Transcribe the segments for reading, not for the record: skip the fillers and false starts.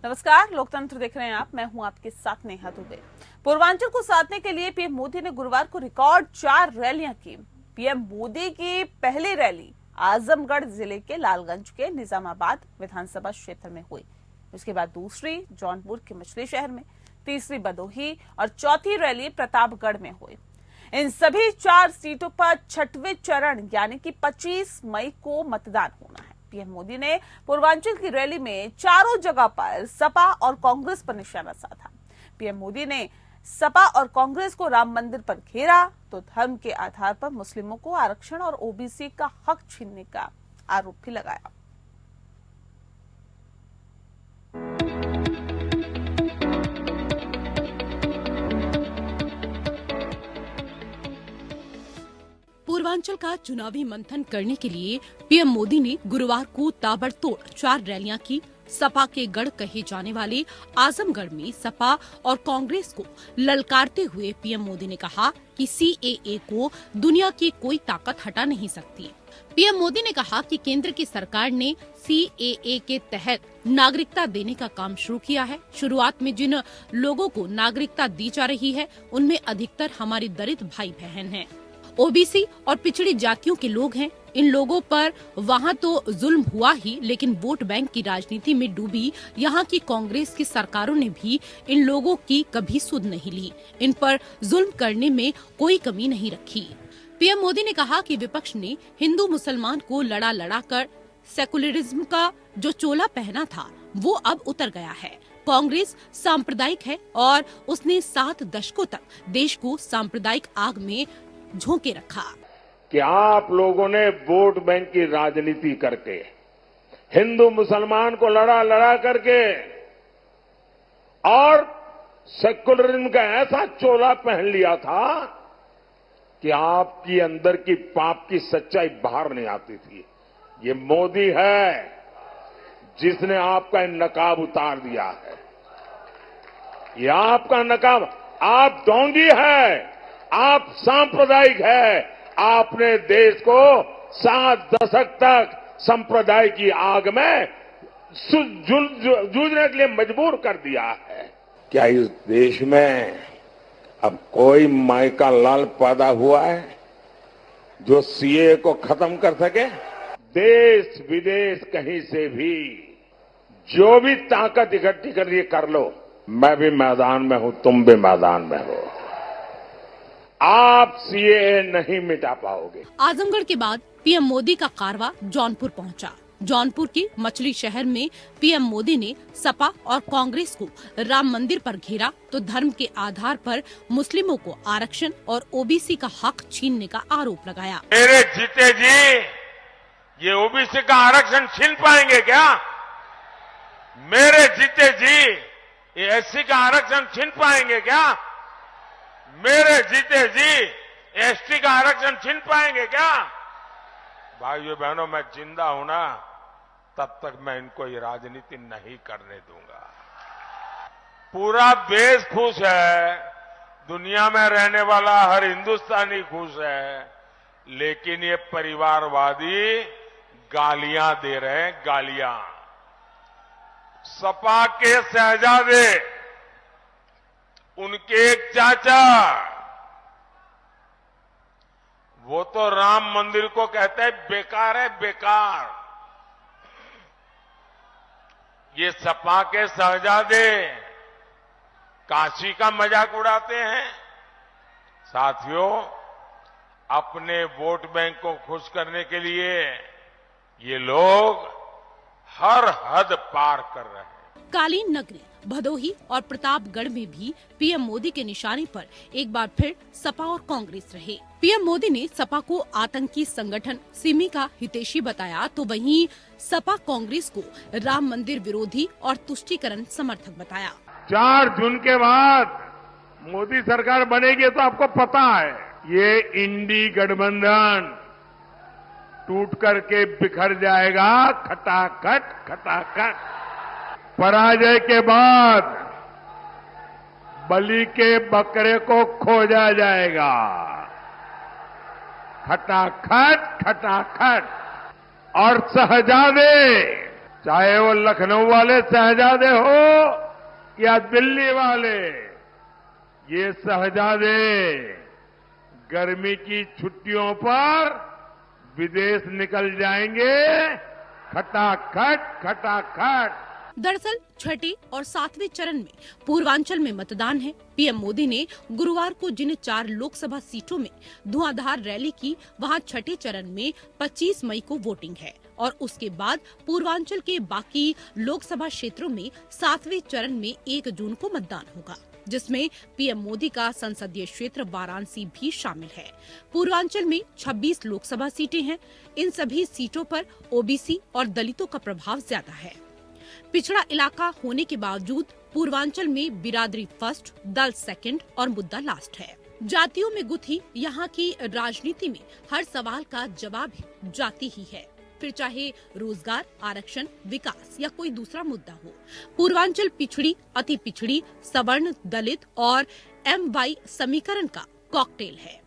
नमस्कार, लोकतंत्र देख रहे हैं आप। मैं हूं आपके साथ नेहा दुबे। पूर्वांचल को साधने के लिए पीएम मोदी ने गुरुवार को रिकॉर्ड 4 रैलियां की। पीएम मोदी की पहली रैली आजमगढ़ जिले के लालगंज के निजामाबाद विधानसभा क्षेत्र में हुई। उसके बाद दूसरी जौनपुर के मछली शहर में, तीसरी भदोही और चौथी रैली प्रतापगढ़ में हुई। इन सभी 4 सीटों पर छठवें चरण यानी कि 25 मई को मतदान होना है। पीएम मोदी ने पूर्वांचल की रैली में चारों जगह पर सपा और कांग्रेस पर निशाना साधा। पीएम मोदी ने सपा और कांग्रेस को राम मंदिर पर घेरा तो धर्म के आधार पर मुस्लिमों को आरक्षण और ओबीसी का हक छीनने का आरोप भी लगाया। पूर्वांचल का चुनावी मंथन करने के लिए पीएम मोदी ने गुरुवार को ताबड़तोड़ 4 रैलियां की। सपा के गढ़ कहे जाने वाले आजमगढ़ में सपा और कांग्रेस को ललकारते हुए पीएम मोदी ने कहा कि सीएए को दुनिया की कोई ताकत हटा नहीं सकती। पीएम मोदी ने कहा कि केंद्र की सरकार ने सीएए के तहत नागरिकता देने का काम शुरू किया है। शुरुआत में जिन लोगों को नागरिकता दी जा रही है उनमें अधिकतर हमारे दलित भाई बहन हैं, ओबीसी और पिछड़ी जातियों के लोग हैं। इन लोगों पर वहाँ तो जुल्म हुआ ही, लेकिन वोट बैंक की राजनीति में डूबी यहाँ की कांग्रेस की सरकारों ने भी इन लोगों की कभी सुध नहीं ली। इन पर जुल्म करने में कोई कमी नहीं रखी। पीएम मोदी ने कहा कि विपक्ष ने हिंदू मुसलमान को लड़ा कर सेकुलरिज्म का जो चोला पहना था वो अब उतर गया है। कांग्रेस सांप्रदायिक है और उसने 7 दशकों तक देश को सांप्रदायिक आग में झोंके रखा। कि आप लोगों ने वोट बैंक की राजनीति करके हिंदू मुसलमान को लड़ा करके और सेकुलरिज्म का ऐसा चोला पहन लिया था कि आपकी अंदर की पाप की सच्चाई बाहर नहीं आती थी। ये मोदी है जिसने आपका नकाब उतार दिया है। ये आपका नकाब, आप ढोंगी है, आप सांप्रदायिक है। आपने देश को 7 दशक तक संप्रदाय की आग में जूझने के लिए मजबूर कर दिया है। क्या इस देश में अब कोई मायका लाल पैदा हुआ है जो सीए को खत्म कर सके? देश विदेश कहीं से भी जो भी ताकत इकट्ठी कर रही कर लो। मैं भी मैदान में हूं, तुम भी मैदान में हो। आप सीएए नहीं मिटा पाओगे। आजमगढ़ के बाद पीएम मोदी का कारवा जौनपुर पहुंचा। जौनपुर के मछली शहर में पीएम मोदी ने सपा और कांग्रेस को राम मंदिर पर घेरा तो धर्म के आधार पर मुस्लिमों को आरक्षण और ओबीसी का हक छीनने का आरोप लगाया। मेरे जीते जी ये ओबीसी का आरक्षण छीन पाएंगे क्या? मेरे जीते जी ये एससी का आरक्षण छीन पाएंगे क्या? मेरे जीते जी एसटी का आरक्षण छीन पाएंगे क्या? भाइयों बहनों, मैं जिंदा हूं ना, तब तक मैं इनको ये राजनीति नहीं करने दूंगा। पूरा देश खुश है, दुनिया में रहने वाला हर हिंदुस्तानी खुश है, लेकिन ये परिवारवादी गालियां दे रहे हैं, गालियां। सपा के शहजादे, उनके एक चाचा, वो तो राम मंदिर को कहते हैं बेकार है, बेकार। ये सपा के शहजादे काशी का मजाक उड़ाते हैं। साथियों, अपने वोट बैंक को खुश करने के लिए ये लोग हर हद पार कर रहे हैं। कालीन नगरी भदोही और प्रतापगढ़ में भी पीएम मोदी के निशाने पर एक बार फिर सपा और कांग्रेस रहे। पीएम मोदी ने सपा को आतंकी संगठन सिमी का हितैषी बताया तो वहीं सपा कांग्रेस को राम मंदिर विरोधी और तुष्टीकरण समर्थक बताया। 4 जून के बाद मोदी सरकार बनेगी तो आपको पता है ये इंडी गठबंधन टूट करके बिखर जाएगा, खटाखट खटाखट। पराजय के बाद बलि के बकरे को खोजा जाएगा, खटाखट खटाखट। और शहजादे चाहे वो लखनऊ वाले शहजादे हो या दिल्ली वाले, ये शहजादे गर्मी की छुट्टियों पर विदेश निकल जाएंगे, खटाखट खटाखट। दरअसल छठे और सातवें चरण में पूर्वांचल में मतदान है। पीएम मोदी ने गुरुवार को जिन 4 लोकसभा सीटों में धुआंधार रैली की, वहां छठे चरण में 25 मई को वोटिंग है और उसके बाद पूर्वांचल के बाकी लोकसभा क्षेत्रों में 7वें चरण में 1 जून को मतदान होगा, जिसमें पीएम मोदी का संसदीय क्षेत्र वाराणसी भी शामिल है। पूर्वांचल में 26 लोकसभा सीटें हैं। इन सभी सीटों पर ओबीसी और दलितों का प्रभाव ज्यादा है। पिछड़ा इलाका होने के बावजूद पूर्वांचल में बिरादरी फर्स्ट, दल सेकंड और मुद्दा लास्ट है। जातियों में गुथी यहाँ की राजनीति में हर सवाल का जवाब जाति ही है, फिर चाहे रोजगार, आरक्षण, विकास या कोई दूसरा मुद्दा हो। पूर्वांचल पिछड़ी, अति पिछड़ी, सवर्ण, दलित और MY समीकरण का कॉकटेल है।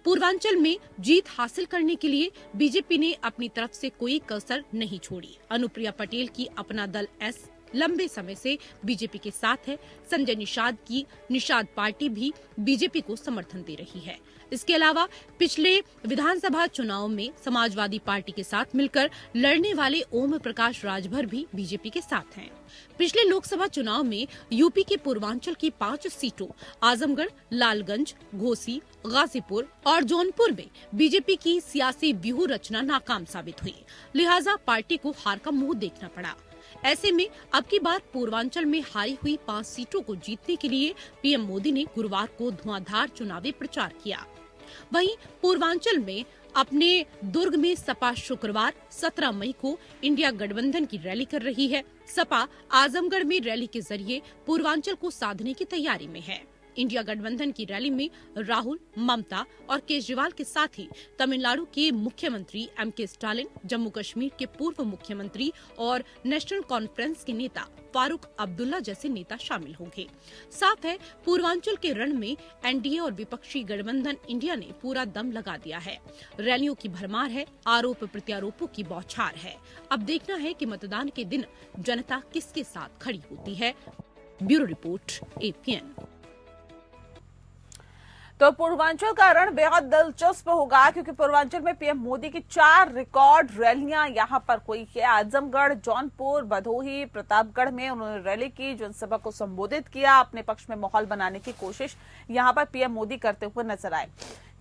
पूर्वांचल में जीत हासिल करने के लिए बीजेपी ने अपनी तरफ से कोई कसर नहीं छोड़ी। अनुप्रिया पटेल की अपना दल एस लंबे समय से बीजेपी के साथ है। संजय निषाद की निषाद पार्टी भी बीजेपी को समर्थन दे रही है। इसके अलावा पिछले विधानसभा चुनाव में समाजवादी पार्टी के साथ मिलकर लड़ने वाले ओम प्रकाश राजभर भी बीजेपी के साथ हैं। पिछले लोकसभा चुनाव में यूपी के पूर्वांचल की 5 सीटों आजमगढ़, लालगंज, घोसी, गाजीपुर और जौनपुर में बीजेपी की सियासी व्यूह रचना नाकाम साबित हुई, लिहाजा पार्टी को हार का मुंह देखना पड़ा। ऐसे में अब की बार पूर्वांचल में हारी हुई 5 सीटों को जीतने के लिए पीएम मोदी ने गुरुवार को धुआंधार चुनावी प्रचार किया। वहीं पूर्वांचल में अपने दुर्ग में सपा शुक्रवार 17 मई को इंडिया गठबंधन की रैली कर रही है। सपा आजमगढ़ में रैली के जरिए पूर्वांचल को साधने की तैयारी में है। इंडिया गठबंधन की रैली में राहुल, ममता और केजरीवाल के साथ ही तमिलनाडु के मुख्यमंत्री MK स्टालिन, जम्मू कश्मीर के पूर्व मुख्यमंत्री और नेशनल कॉन्फ्रेंस के नेता फारूक अब्दुल्ला जैसे नेता शामिल होंगे। साफ है, पूर्वांचल के रण में एनडीए और विपक्षी गठबंधन इंडिया ने पूरा दम लगा दिया है। रैलियों की भरमार है, आरोप प्रत्यारोपों की बौछार है। अब देखना है कि मतदान के दिन जनता किसके साथ खड़ी होती है। Bureau report, APN। तो पूर्वांचल का रण बेहद दिलचस्प होगा, क्योंकि पूर्वांचल में पीएम मोदी की 4 रिकॉर्ड रैलियां यहां पर हुई है। आजमगढ़, जौनपुर, भदोही, प्रतापगढ़ में उन्होंने रैली की, जनसभा को संबोधित किया, अपने पक्ष में माहौल बनाने की कोशिश यहां पर पीएम मोदी करते हुए नजर आए।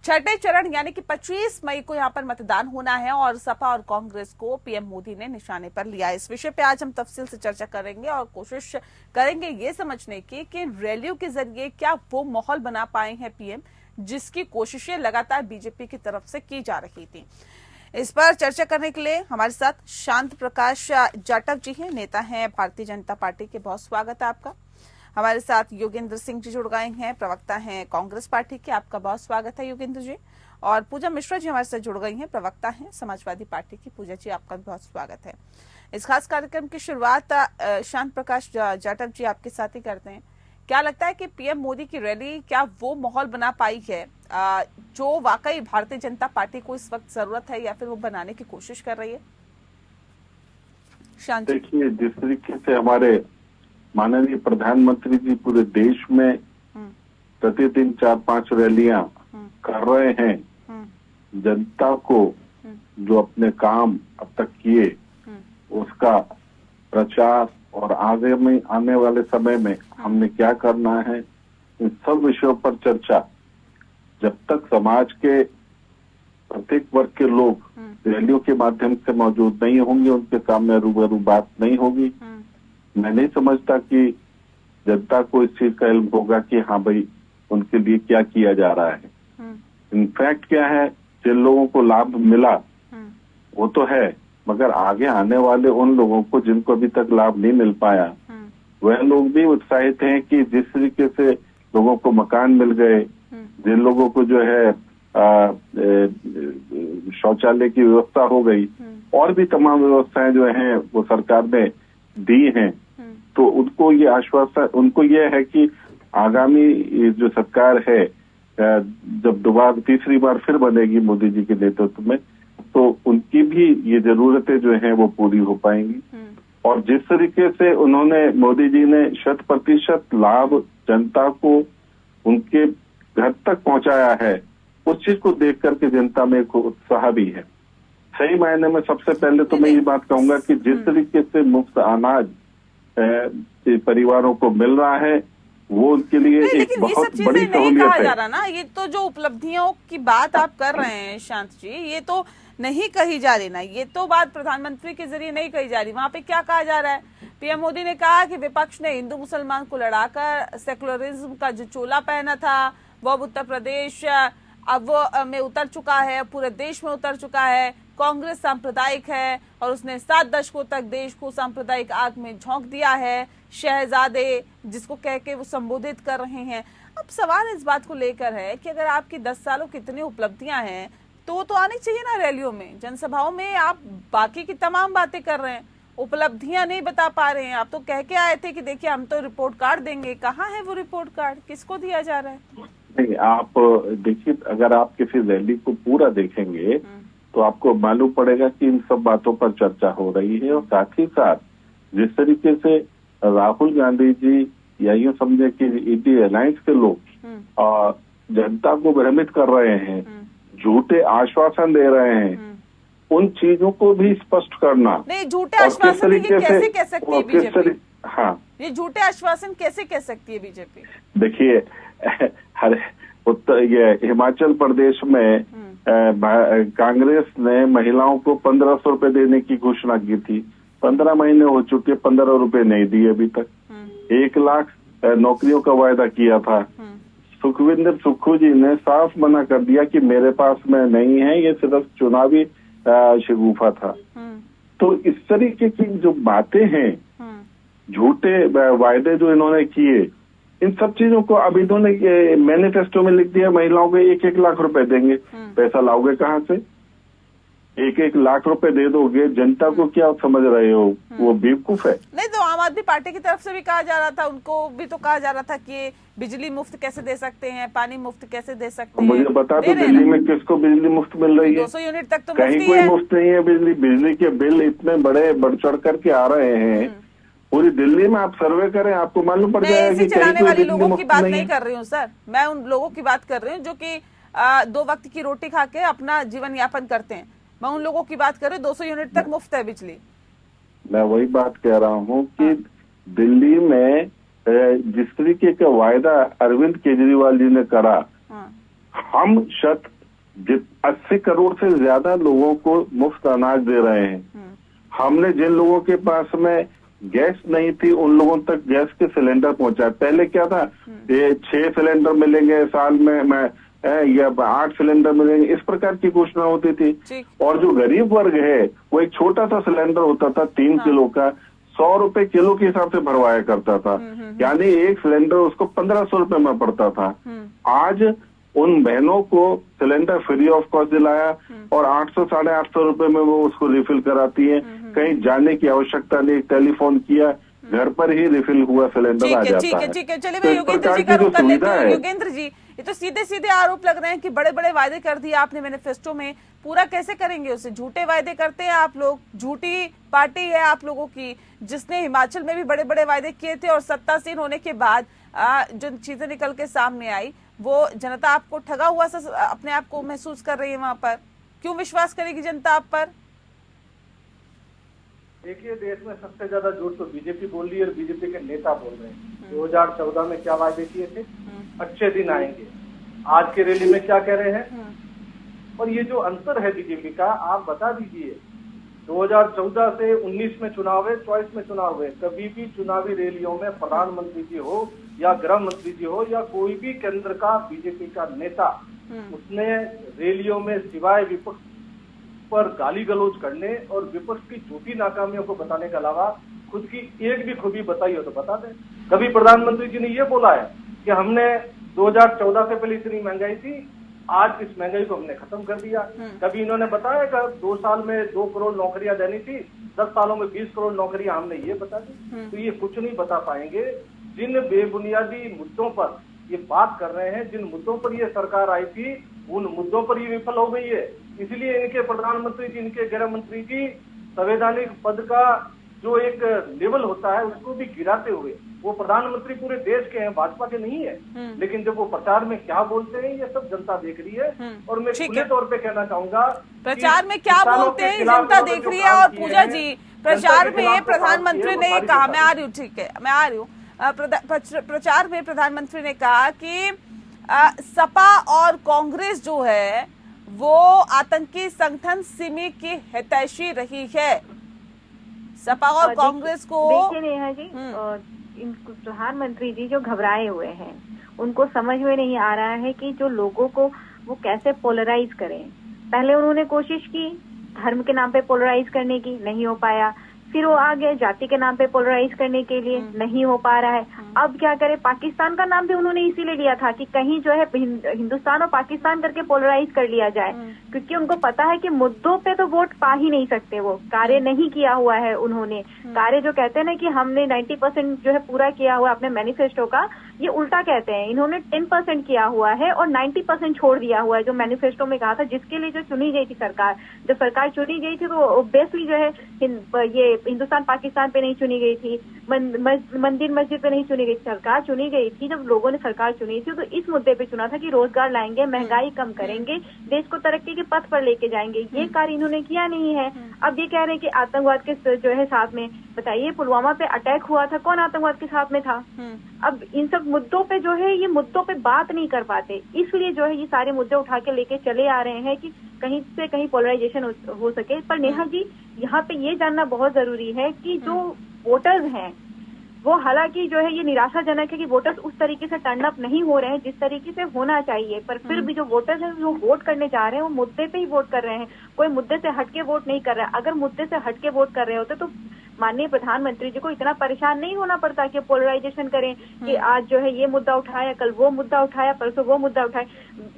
छठे चरण यानी कि 25 मई को यहां पर मतदान होना है और सपा और कांग्रेस को पीएम मोदी ने निशाने पर लिया। इस विषय पे आज हम तफसील से चर्चा करेंगे और कोशिश करेंगे ये समझने की कि रैलियों के जरिए क्या वो माहौल बना पाए हैं पीएम, जिसकी कोशिशें लगातार बीजेपी की तरफ से की जा रही थी। इस पर चर्चा करने के लिए हमारे साथ शांत प्रकाश जाटव जी हैं, नेता हैं भारतीय जनता पार्टी के। बहुत स्वागत है आपका। हमारे साथ योगेंद्र सिंह जी जुड़ गए हैं, प्रवक्ता हैं कांग्रेस पार्टी के। आपका बहुत स्वागत है योगेंद्र जी। और पूजा मिश्रा जी हमारे साथ जुड़ गई हैं, प्रवक्ता हैं समाजवादी पार्टी की। पूजा जी, आपका भी बहुत स्वागत है। इस खास कार्यक्रम की शुरुआत शांत प्रकाश जाटव जी आपके साथ ही करते हैं। क्या लगता है कि पीएम मोदी की रैली क्या वो माहौल बना पाई है जो वाकई भारतीय जनता पार्टी को इस वक्त जरूरत है, या फिर वो बनाने की कोशिश कर रही है? शांत जी, देखिए, जिस तरीके से हमारे माननीय प्रधानमंत्री जी पूरे देश में प्रतिदिन 4-5 रैलियां कर रहे हैं, जनता को जो अपने काम अब तक किए उसका प्रचार और आने वाले समय में हमने क्या करना है, इन सब विषयों पर चर्चा जब तक समाज के प्रत्येक वर्ग के लोग रैलियों के माध्यम से मौजूद नहीं होंगे, उनके सामने रूबरू बात नहीं होगी, मैं नहीं समझता कि जनता को इस चीज का इल्म होगा कि हाँ भाई उनके लिए क्या किया जा रहा है। इनफैक्ट क्या है, जिन लोगों को लाभ मिला वो तो है, मगर आगे आने वाले उन लोगों को जिनको अभी तक लाभ नहीं मिल पाया, वह लोग भी उत्साहित हैं कि जिस तरीके से लोगों को मकान मिल गए, जिन लोगों को जो है शौचालय की व्यवस्था हो गई और भी तमाम व्यवस्थाएं जो हैं वो सरकार ने दी हैं, तो उनको ये आश्वासन, उनको ये है कि आगामी जो सरकार है जब दोबारा तीसरी बार फिर बनेगी मोदी जी के नेतृत्व में, तो उनकी भी ये जरूरतें जो हैं वो पूरी हो पाएंगी। और जिस तरीके से उन्होंने, मोदी जी ने 100% लाभ जनता को उनके घर तक पहुंचाया है, उस चीज को देख करके जनता में एक उत्साह भी है। सही मायने में सबसे पहले तो मैं ये बात कहूंगा कि जिस तरीके से मुफ्त अनाज परिवारों को मिल रहा है, वो उनके लिए एक बहुत बड़ी सहूलियत कहा जा है। रहा ना, ये तो जो उपलब्धियों की बात आप कर रहे हैं शांत जी, ये तो नहीं कही जा रही ना, ये तो बात प्रधानमंत्री के जरिए नहीं कही जा रही। वहां पे क्या कहा जा रहा है? पीएम मोदी ने कहा कि विपक्ष ने हिंदू मुसलमान को लड़ाकर सेकुलरिज्म का जो चोला पहना था वो अब उत्तर प्रदेश अब वो में उतर चुका है, पूरे देश में उतर चुका है। कांग्रेस सांप्रदायिक है और उसने 7 दशकों तक देश को सांप्रदायिक आग में झोंक दिया है। शहजादे जिसको कह के वो संबोधित कर रहे हैं। अब सवाल इस बात को लेकर है कि अगर आपकी 10 सालों की इतनी उपलब्धियां हैं तो आनी चाहिए ना रैलियों में, जनसभाओं में। आप बाकी की तमाम बातें कर रहे हैं, उपलब्धियां नहीं बता पा रहे हैं। आप तो कह के आए थे कि देखिए हम तो रिपोर्ट कार्ड देंगे, कहाँ है वो रिपोर्ट कार्ड, किसको दिया जा रहा है? नहीं, आप देखिए, अगर आप किसी रैली को पूरा देखेंगे तो आपको मालूम पड़ेगा कि इन सब बातों पर चर्चा हो रही है। और साथ ही साथ जिस तरीके से राहुल गांधी जी या यूं समझे कि इंडी अलायंस के लोग जनता को भ्रमित कर रहे हैं, झूठे आश्वासन दे रहे हैं, उन चीजों को भी स्पष्ट करना। नहीं, झूठे आश्वासन ये कैसे कह सकती है बीजेपी? हाँ, ये झूठे आश्वासन कैसे कह सकती है बीजेपी? देखिए, ये हिमाचल प्रदेश में कांग्रेस ने महिलाओं को 1500 रुपए देने की घोषणा की थी। 15 महीने हो चुके, 15 रुपए नहीं दिए अभी तक। 1 लाख नौकरियों का वायदा किया था। सुखविंदर सुक्खू जी ने साफ मना कर दिया कि मेरे पास में नहीं है, ये सिर्फ चुनावी शगुफा था। तो इस तरीके की जो बातें हैं, झूठे वायदे जो इन्होंने किए, इन सब चीजों को अब इन्होंने मैनिफेस्टो में लिख दिया, महिलाओं को 1-1 लाख रुपए देंगे। पैसा लाओगे कहाँ से? 1-1 लाख रुपए दे दोगे, जनता को क्या समझ रहे हो? वो बेवकूफ है। नहीं तो आम आदमी पार्टी की तरफ से भी कहा जा रहा था, उनको भी तो कहा जा रहा था कि बिजली मुफ्त कैसे दे सकते हैं, पानी मुफ्त कैसे दे सकते हैं। मुझे बता दो, दिल्ली में किसको बिजली मुफ्त मिल रही है? 200 यूनिट तक तो कहीं कोई मुफ्त नहीं है बिजली। बिजली के बिल इतने बड़े बढ़ चढ़ करके आ रहे हैं, पूरी दिल्ली में आप सर्वे करें, आपको मालूम पड़ जाएगा कि चलाने वाले लोगों की बात नहीं कर रही हूँ सर, मैं उन लोगों की बात कर रही हूँ जो कि 2 वक्त की रोटी खा के अपना जीवन यापन करते हैं। मैं उन लोगों की बात कर रही हूँ, 200 यूनिट तक मुफ्त है बिजली। मैं वही बात कह रहा हूँ कि दिल्ली में जिस तरीके का वायदा अरविंद केजरीवाल जी ने करा, हम 80 करोड़ से ज्यादा लोगों को मुफ्त अनाज दे रहे हैं। हमने जिन लोगों के पास में गैस नहीं थी, उन लोगों तक गैस के सिलेंडर पहुंचाए। पहले क्या था, ये 6 सिलेंडर मिलेंगे साल में, या 8 सिलेंडर मिलेंगे, इस प्रकार की घोषणा होती थी। और जो गरीब वर्ग है, वो एक छोटा सा सिलेंडर होता था 3 किलो का, 100 रुपए किलो के हिसाब से भरवाया करता था। यानी एक सिलेंडर उसको 1500 रुपए में पड़ता था। आज उन बहनों को सिलेंडर फ्री ऑफ कॉस्ट दिलाया और 800-850 रुपए में वो उसको रिफिल कराती है। कहीं जाने की आवश्यकता नहीं, टेलीफोन किया, घर पर ही रिफिल हुआ सिलेंडर आ जाता है। ठीक है, चलिए मैं योगेंद्र जी का रुख कर लेती हूँ। योगेंद्र जी, ये तो सीधे सीधे आरोप लग रहे हैं कि बड़े बड़े वायदे कर दिए आपने मैनिफेस्टो में, पूरा कैसे करेंगे उसे? झूठे वायदे करते हैं आप लोग, झूठी पार्टी है आप लोगों की, जिसने हिमाचल में भी बड़े बड़े वायदे किए थे और सत्तासीन होने के बाद जो चीजें निकल के सामने आई, वो जनता आपको ठगा हुआ सा अपने आप को महसूस कर रही है। वहां पर क्यों विश्वास करेगी जनता आप पर? देखिए, देश में सबसे ज्यादा झूठ तो बीजेपी बोल रही है और बीजेपी के नेता बोल रहे हैं। 2014 में क्या वायदे किए थे, अच्छे दिन आएंगे, आज के रैली में क्या कह रहे हैं? और ये जो अंतर है बीजेपी का, आप बता दीजिए। 2014 से 19 में चुनाव है, 24 में चुनाव है, कभी भी चुनावी रैलियों में प्रधानमंत्री जी हो या गृह मंत्री जी हो या कोई भी केंद्र का बीजेपी का नेता, उसने रैलियों में सिवाय विपक्ष पर गाली गलौज करने और विपक्ष की झूठी नाकामियों को बताने के अलावा खुद की एक भी खूबी बताई हो तो बता दें। कभी प्रधानमंत्री जी ने ये बोला है कि हमने 2014 से पहले इतनी महंगाई थी, आज इस महंगाई को हमने खत्म कर दिया? कभी इन्होंने बताया कि 2 साल में 2 करोड़ नौकरियां देनी थी, 10 सालों में 20 करोड़ नौकरियां हमने ये बता दी? तो ये कुछ नहीं बता पाएंगे। जिन बेबुनियादी मुद्दों पर ये बात कर रहे हैं, जिन मुद्दों पर ये सरकार आई थी, उन मुद्दों पर ये विफल हो गई है। इसलिए इनके प्रधानमंत्री जी, इनके गृह मंत्री जी संवैधानिक पद का जो एक लेवल होता है उसको भी गिराते हुए, वो प्रधानमंत्री पूरे देश के हैं, भाजपा के नहीं है, लेकिन जब वो प्रचार में क्या बोलते हैं ये सब जनता देख रही है। और मैं खुले तौर पे कहना चाहूंगा, प्रचार में क्या बोलते हैं जनता देख रही है। और पूजा जी, प्रचार में प्रधानमंत्री ने कहा, मैं आ रही हूँ, ठीक है मैं आ रही हूँ, प्रचार में प्रधानमंत्री ने कहा कि सपा और कांग्रेस जो है वो आतंकी संगठन सिमी की हितैषी रही है। सपा और कांग्रेस को देखिए नेहा जी, प्रधानमंत्री जी जो घबराए हुए हैं, उनको समझ में नहीं आ रहा है कि जो लोगों को वो कैसे पोलराइज करें। पहले उन्होंने कोशिश की धर्म के नाम पे पोलराइज करने की, नहीं हो पाया। फिर वो आ गए जाति के नाम पे पोलराइज करने के लिए, नहीं हो पा रहा है। अब क्या करें, पाकिस्तान का नाम भी उन्होंने इसीलिए लिया था कि कहीं जो है हिंदुस्तान और पाकिस्तान करके पोलराइज कर लिया जाए, क्योंकि उनको पता है कि मुद्दों पे तो वोट पा ही नहीं सकते। वो कार्य नहीं किया हुआ है उन्होंने। कार्य जो कहते हैं ना कि हमने 90% जो है पूरा किया हुआ अपने मैनिफेस्टो का, ये उल्टा कहते हैं। इन्होंने 10% किया हुआ है और 90% छोड़ दिया हुआ है जो मैनिफेस्टो में कहा था, जिसके लिए जो चुनी गई थी सरकार। जब सरकार चुनी गई थी तो ऑब्वियसली जो है ये हिंदुस्तान पाकिस्तान पे नहीं चुनी गई थी, मंदिर मस्जिद पे नहीं चुनी गई। सरकार चुनी गई थी, जब लोगों ने सरकार चुनी थी तो इस मुद्दे पे चुना था कि रोजगार लाएंगे, महंगाई कम करेंगे, देश को तरक्की के पथ पर लेके जाएंगे। ये कार्य इन्होंने किया नहीं है। अब ये कह रहे हैं कि आतंकवाद के जो है साथ में, बताइए पुलवामा पे अटैक हुआ था, कौन आतंकवाद के साथ में था? अब इन सब मुद्दों पे जो है ये मुद्दों पे बात नहीं कर पाते, इसलिए जो है ये सारे मुद्दे उठा के लेके चले आ रहे हैं कि कहीं से कहीं पोलराइजेशन हो सके। पर नेहा जी, यहाँ पे ये जानना बहुत जरूरी है कि जो वोटर्स हैं वो, हालांकि जो है ये निराशाजनक है कि वोटर्स उस तरीके से टर्न अप नहीं हो रहे हैं जिस तरीके से होना चाहिए, पर फिर भी जो वोटर्स हैं जो वोट करने जा रहे हैं वो मुद्दे पे ही वोट कर रहे हैं, कोई मुद्दे से हटके वोट नहीं कर रहा है। अगर मुद्दे से हटके वोट कर रहे होते तो माननीय प्रधानमंत्री जी को इतना परेशान नहीं होना पड़ता कि पोलराइजेशन करें कि आज जो है ये मुद्दा उठाया, कल वो मुद्दा उठाया, परसों वो मुद्दा उठाया।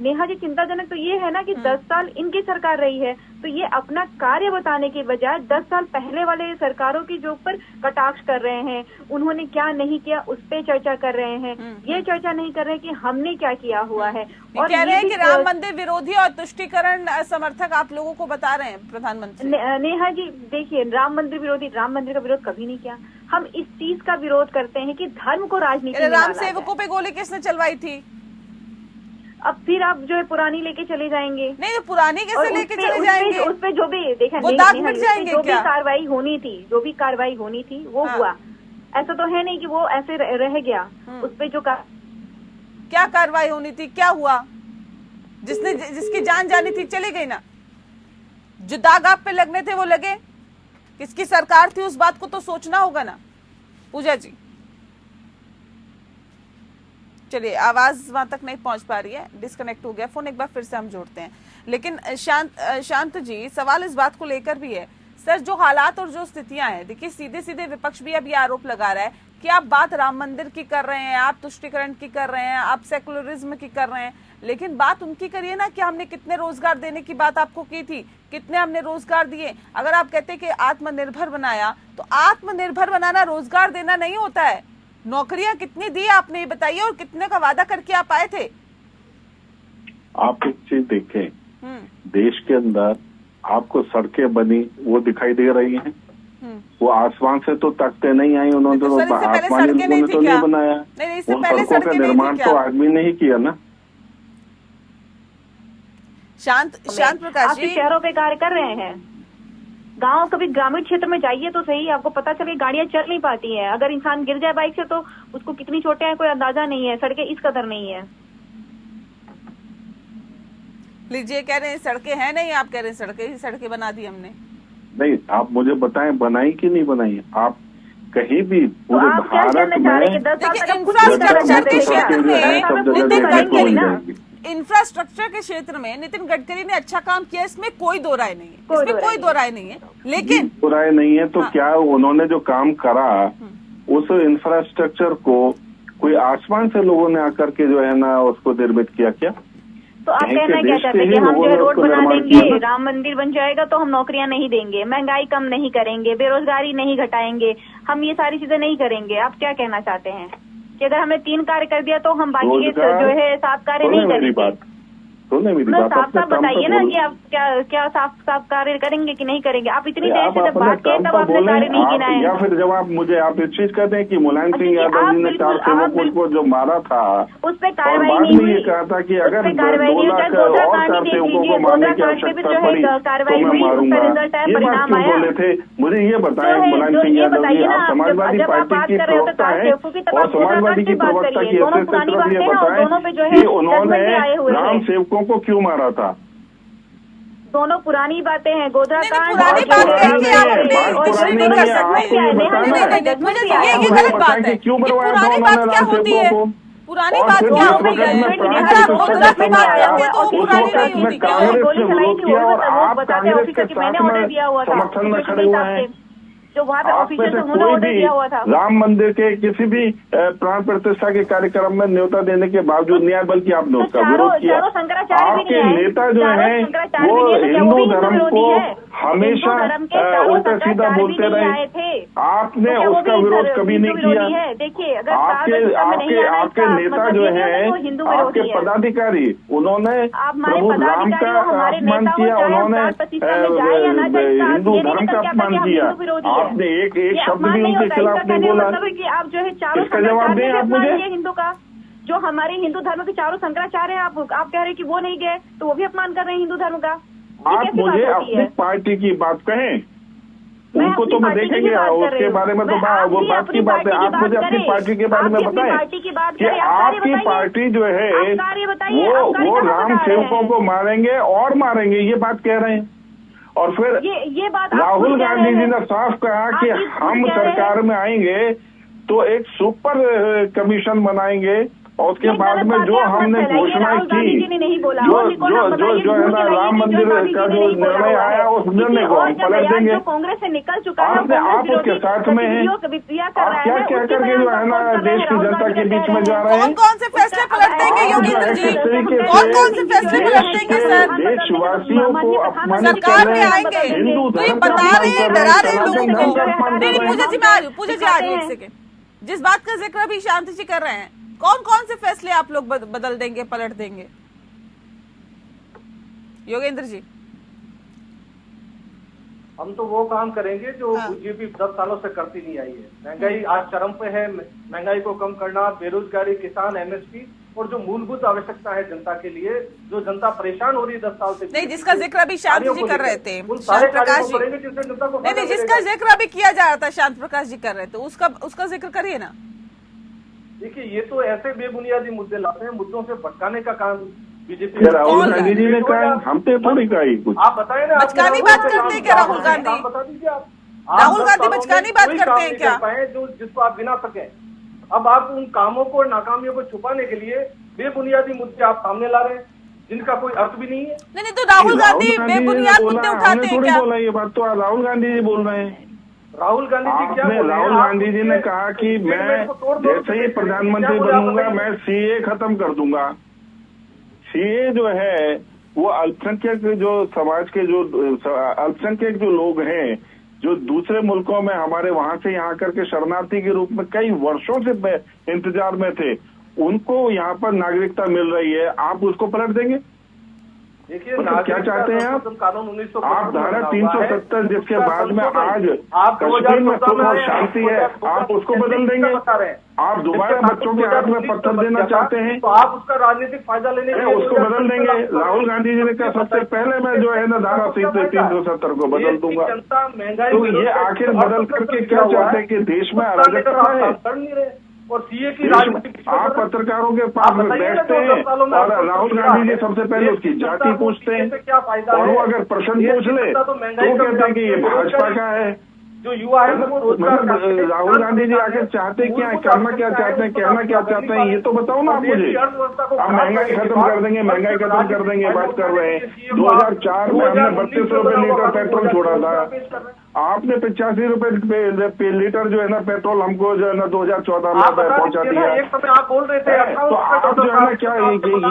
नेहा जी, चिंताजनक तो ये है ना कि 10 साल इनकी सरकार रही है, तो ये अपना कार्य बताने के बजाय 10 साल पहले वाले सरकारों की जो ऊपर कटाक्ष कर रहे हैं, उन्होंने क्या नहीं किया उस पे चर्चा कर रहे हैं। ये चर्चा नहीं कर रहे कि हमने क्या किया हुआ है। और कह रहे हैं कि राम मंदिर विरोधी और तुष्टीकरण समर्थक आप लोगों को बता रहे हैं प्रधानमंत्री। नेहा जी देखिए, राम मंदिर विरोधी, राम मंदिर का विरोध कभी नहीं किया। हम इस चीज का विरोध करते हैं कि धर्म को राजनीति में राम सेवकों पे गोली किसने चलवाई थी? अब फिर आप जो है पुरानी लेके चले जाएंगे। नहीं, पुरानी कैसे लेके चले जाएंगे? उस पे जो भी देखा, वो दाग मिट जाएंगे जो क्या? भी कार्रवाई होनी थी, जो भी कार्रवाई होनी थी वो हुआ। ऐसा तो है नहीं कि वो ऐसे रह गया। उस पे जो क्या कार्रवाई होनी थी, क्या हुआ? जिसकी जान जानी थी चली गई ना, जो दाग आप पे लगने थे वो लगे। किसकी सरकार थी उस बात को तो सोचना होगा ना पूजा जी। चलिए, आवाज वहां तक नहीं पहुंच पा रही है, डिस्कनेक्ट हो गया फोन। एक बार फिर से हम जोड़ते हैं। लेकिन शांत जी, सवाल इस बात को लेकर भी है सर, जो हालात और जो स्थितियां हैं, देखिए सीधे सीधे विपक्ष भी अब ये आरोप लगा रहा है कि आप बात राम मंदिर की कर रहे हैं, आप तुष्टीकरण की कर रहे हैं, आप सेकुलरिज्म की कर रहे हैं, लेकिन बात उनकी करिए ना कि हमने कितने रोजगार देने की बात आपको की थी, कितने हमने रोजगार दिए। अगर आप कहते कि आत्मनिर्भर बनाया, तो आत्मनिर्भर बनाना रोजगार देना नहीं होता है। नौकरियां कितनी दी आपने ये बताइए, और कितने का वादा करके आप आए थे? आप एक चीज देखें, देश के अंदर आपको सड़कें बनी वो दिखाई दे रही हैं, वो आसमान से तो तकते नहीं आई, उन्होंने तो आसमानी लोगों ने तो नहीं बनाया। नहीं, उन सड़कों का निर्माण तो आदमी ने ही किया ना। शांत प्रकाश जी, शहरों पे कार्य कर रहे हैं। गांव, कभी ग्रामीण क्षेत्र में जाइए तो सही, आपको पता चले गाड़ियां चल नहीं पाती हैं। अगर इंसान गिर जाए बाइक से तो उसको कितनी चोटें हैं कोई अंदाजा नहीं है। सड़कें इस कदर नहीं है। लीजिए, कह रहे हैं सड़कें हैं नहीं, आप कह रहे हैं सड़कें बना दी हमने। नहीं, आप मुझे बताएं बनाई कि नहीं बनाई। आप कहीं भी पूरे भारत में इंफ्रास्ट्रक्चर के क्षेत्र में नितिन गडकरी ने अच्छा काम किया, इसमें कोई दो राय नहीं है, लेकिन दो राय नहीं है तो क्या उन्होंने जो काम करा उस इंफ्रास्ट्रक्चर को कोई आसमान से लोगों ने आकर के जो है ना उसको निर्मित किया क्या? तो आप कहना क्या चाहते हैं कि हम जो रोड बना देंगे, राम मंदिर बन जाएगा तो हम नौकरियां नहीं देंगे, महंगाई कम नहीं करेंगे, बेरोजगारी नहीं घटाएंगे, हम ये सारी चीजें नहीं करेंगे? आप क्या कहना चाहते हैं कि अगर हमने 3 कार्य कर दिया तो हम बाकी के जो है 7 कार्य नहीं करेंगे? सुने मेरी मतलब बात, साफ अपने साफ काम बताइए पर ना बोलो। कि आप क्या साफ कार्य करेंगे कि नहीं करेंगे। आप इतनी देर आप से जब अपने बात किए काम तब पर आपने बोले, कार्य नहीं गिनाए। या फिर जब आप मुझे आप इस चीज कहते हैं कि मुलायम सिंह क्योंकि यादव आप जी ने बिल्कुल- 4 सेवकों को जो मारा था, उस पे और कार्रवाई बाद नहीं में हुई। ये कहा था कि उस अगर पे कार्रवाई 2 नहीं हुई। लाख चाहे गोधरा और कांड 4 ही देख सेवकों लीजिए, को मारने गोधरा की कांड पे भी आवश्यकता जो है पड़ी तो कार्रवाई मैं हुई, उसका मारूंगा। रिजल्ट है, ये बात परिणाम क्यों आया। बोले थे? मुझे ये बताएं जो है, मुलायम जो सिंह ये यादव जी, बताइए ना, आप समाजवादी जब आप पार्टी बात की कर रहे हो तो प्रवक्ता चार है सेवकों की, तब और आप गोधरा समाजवादी कांड की की बात प्रवक्ता करिए। की दोनों हैसियत से पुरानी सिर्फ ये बातें हैं और बताएं दोनों पे जो है कि उन्होंने जजमेंट भी आए हुए राम हैं। सेवकों को क्यों मारा था? दोनों पुरानी बातें हैं, गोधरा नहीं, कांड पुरानी और बात जो कह है- के आप अपनी बात हिस्ट्री पुरानी नहीं नहीं कर है, सकते। आपको ये बताना है। नहीं, मुझे नहीं, ये आप गलत बात है। कि क्यों ये मरवाया था पुरानी उन्होंने बात क्या राम होती सेवकों है? को? पुरानी और बात फिर क्या जिस होती वक्त है? में प्राण अगर आप प्रतिष्ठा गोधरा का की बात समय आया, करते तो वो उस पुरानी नहीं वक्त में होती। क्यों? कांग्रेस गोली ने चलाई विरोध थी, किया वो और भी आप बताते कांग्रेस के ऑफिसर कि मैंने साथ ऑर्डर में दिया हुआ था समर्थन में डीजीपी खड़े हुए साहब हैं। से। जो वहाँ पे आप में ऑफिसर से थे उन्होंने कोई ऑर्डर भी दिया हुआ था। राम मंदिर के किसी भी प्राण प्रतिष्ठा के कार्यक्रम में न्योता देने के बावजूद नहीं आए, बल्कि आपने तो उसका विरोध किया। चारों शंकराचार्य भी आपके नहीं आए। नेता जो चारों हैं शंकराचार्य वो भी नहीं है, तो क्या वो हिंदू भी हिंदू धर्म विरोधी को है? हमेशा हिंदू धर्म के चारों उल्टा सीधा शंकराचार्य बोलते भी नहीं रहे। आए थे। आपने तो क्या वो उसका भी विरोध कभी हिंदू नहीं किया। विरोधी है? देखिए, अगर आपके आपके नेता जो है, आपके पदाधिकारी, उन्होंने प्रभु राम का अपमान किया, उन्होंने हिंदू धर्म का अपमान किया। आपने एक शब्द भी उनके खिलाफ नहीं बोला। मतलब है कि आप जो है चारों इसका जवाब दें आप मुझे। हिंदू का, जो हमारे हिंदू धर्म के चारों शंकराचार्य हैं, आप कह रहे हैं कि वो नहीं गए, तो वो भी अपमान कर रहे हैं हिंदू धर्म का। आप मुझे अपनी पार्टी की बात कहें, उनको तो मैं देखेंगे, उसके बारे में तो वो बात की बात है। आप मुझे अपनी पार्टी के बारे में बताएं कि आपकी पार्टी जो है वो राम सेवकों को मारेंगे और मारेंगे, ये बात कह रहे हैं। और फिर ये बात राहुल गांधी जी ने साफ कहा कि हम सरकार में आएंगे तो एक सुपर कमीशन बनाएंगे और उसके बाद में जो हमने घोषणा की, जो है ना राम मंदिर का जो निर्णय आया, उस निर्णय को हम पलट देंगे। कांग्रेस से निकल चुका है, आप उसके साथ में हैं। आप क्या क्या करके जो है ना देश की जनता के बीच में जा रहे हैं। कौन से फैसले पलट देंगे योगेंद्र जी? कौन से फैसले पलट देंगे सर? देशवासियों को अपमानित कर सरकार रहे में हैं, आएंगे हिंदू तो ये धर्म का बता रहे हैं, डरा रहे हैं सनातन लोगों धर्म का को। अपमान नहीं, कर रहे पूजा हैं। जी मैं आ रही हूँ, पूजा जी आ रही है एक सेकेंड। जिस बात का जिक्र अभी शांति जी कर रहे हैं, कौन कौन से फैसले आप लोग बदल देंगे, पलट देंगे योगेंद्र जी? हम तो वो काम करेंगे जो बीजेपी 10 सालों से करती नहीं आई है। महंगाई आज चरम पे है, महंगाई को कम करना, बेरोजगारी, किसान, एमएसपी और जो मूलभूत आवश्यकता है जनता के लिए, जो जनता परेशान हो रही है 10 साल से। नहीं, जिसका जिक्र अभी शांति जी कर रहे थे, उन सारे शांत प्रकाश कार्यों जी। को करेंगे जिससे जनता को नहीं, फायदा जिसका मिलेगा। जिक्र अभी किया जा रहा था, शांत प्रकाश जी कर रहे थे, उसका जिक्र करिए ना। देखिए, ये तो ऐसे बेबुनियादी मुद्दे लाते हैं, मुद्दों से भटकाने का काम बीजेपी। राहुल गांधी जी ने कहा, हम तो थोड़ी कहा ही कुछ। आप बताए ना, बचकानी बात करते हैं क्या राहुल गांधी? बता दीजिए आप। राहुल गांधी बचकानी बात करते हैं क्या? जो जिसको आप गिना सके। अब आप उन कामों को, नाकामियों को छुपाने के लिए बेबुनियादी मुद्दे आप सामने ला रहे हैं जिनका कोई अर्थ भी नहीं है। नहीं, तो राहुल गांधी बेबुनियाद मुद्दे उठाते हैं क्या? बोला ये बात तो राहुल गांधी जी बोल रहे हैं। राहुल गांधी जी क्या बोल रहे हैं? राहुल गांधी जी ने कहा कि मैं जैसे ही प्रधानमंत्री बनूंगा मैं सीए खत्म कर दूंगा। सीए जो है वो अल्पसंख्यक जो समाज के जो अल्पसंख्यक जो लोग हैं, जो दूसरे मुल्कों में हमारे वहां से यहाँ करके शरणार्थी के रूप में कई वर्षों से इंतजार में थे, उनको यहाँ पर नागरिकता मिल रही है, आप उसको पलट देंगे? देखिए, मतलब क्या चाहते हैं कानून 1900 आप धारा 370 जिसके बाद में आज आप कश्मीर में सुख और शांति है, आप उसको बदल देंगे? आप दोबारा बच्चों के हाथ में पत्थर देना चाहते हैं तो आप उसका राजनीतिक फायदा लेने के लिए उसको बदल देंगे? राहुल गांधी जी ने कहा सबसे पहले मैं जो है ना धारा 370 को बदल दूंगा। जनता महंगाई, तो ये आखिर बदल करके क्या चाहते हैं कि देश में अराजकता है? कर नहीं रहे और सीए की राजनीति। आप पत्रकारों के पास में बैठते हैं और राहुल गांधी जी सबसे पहले उसकी जाति पूछते हैं, और वो अगर प्रश्न पूछ ले तो कहते हैं कि ये भाजपा का है। जो युवा है वो रोजगार। राहुल गांधी जी आखिर चाहते क्या है, करना क्या चाहते हैं, कहना क्या चाहते हैं, ये तो बताओ ना आप मुझे। आप महंगाई खत्म कर देंगे, महंगाई खत्म कर देंगे बात कर रहे हैं। 2004 में हमने 32 रुपए लीटर पेट्रोल छोड़ा था, आपने 85 रुपए लीटर जो है ना पेट्रोल हमको जो है ना 2014 में पहुंचा दिया। एक समय आप बोल रहे थे तो आप जो है ना क्या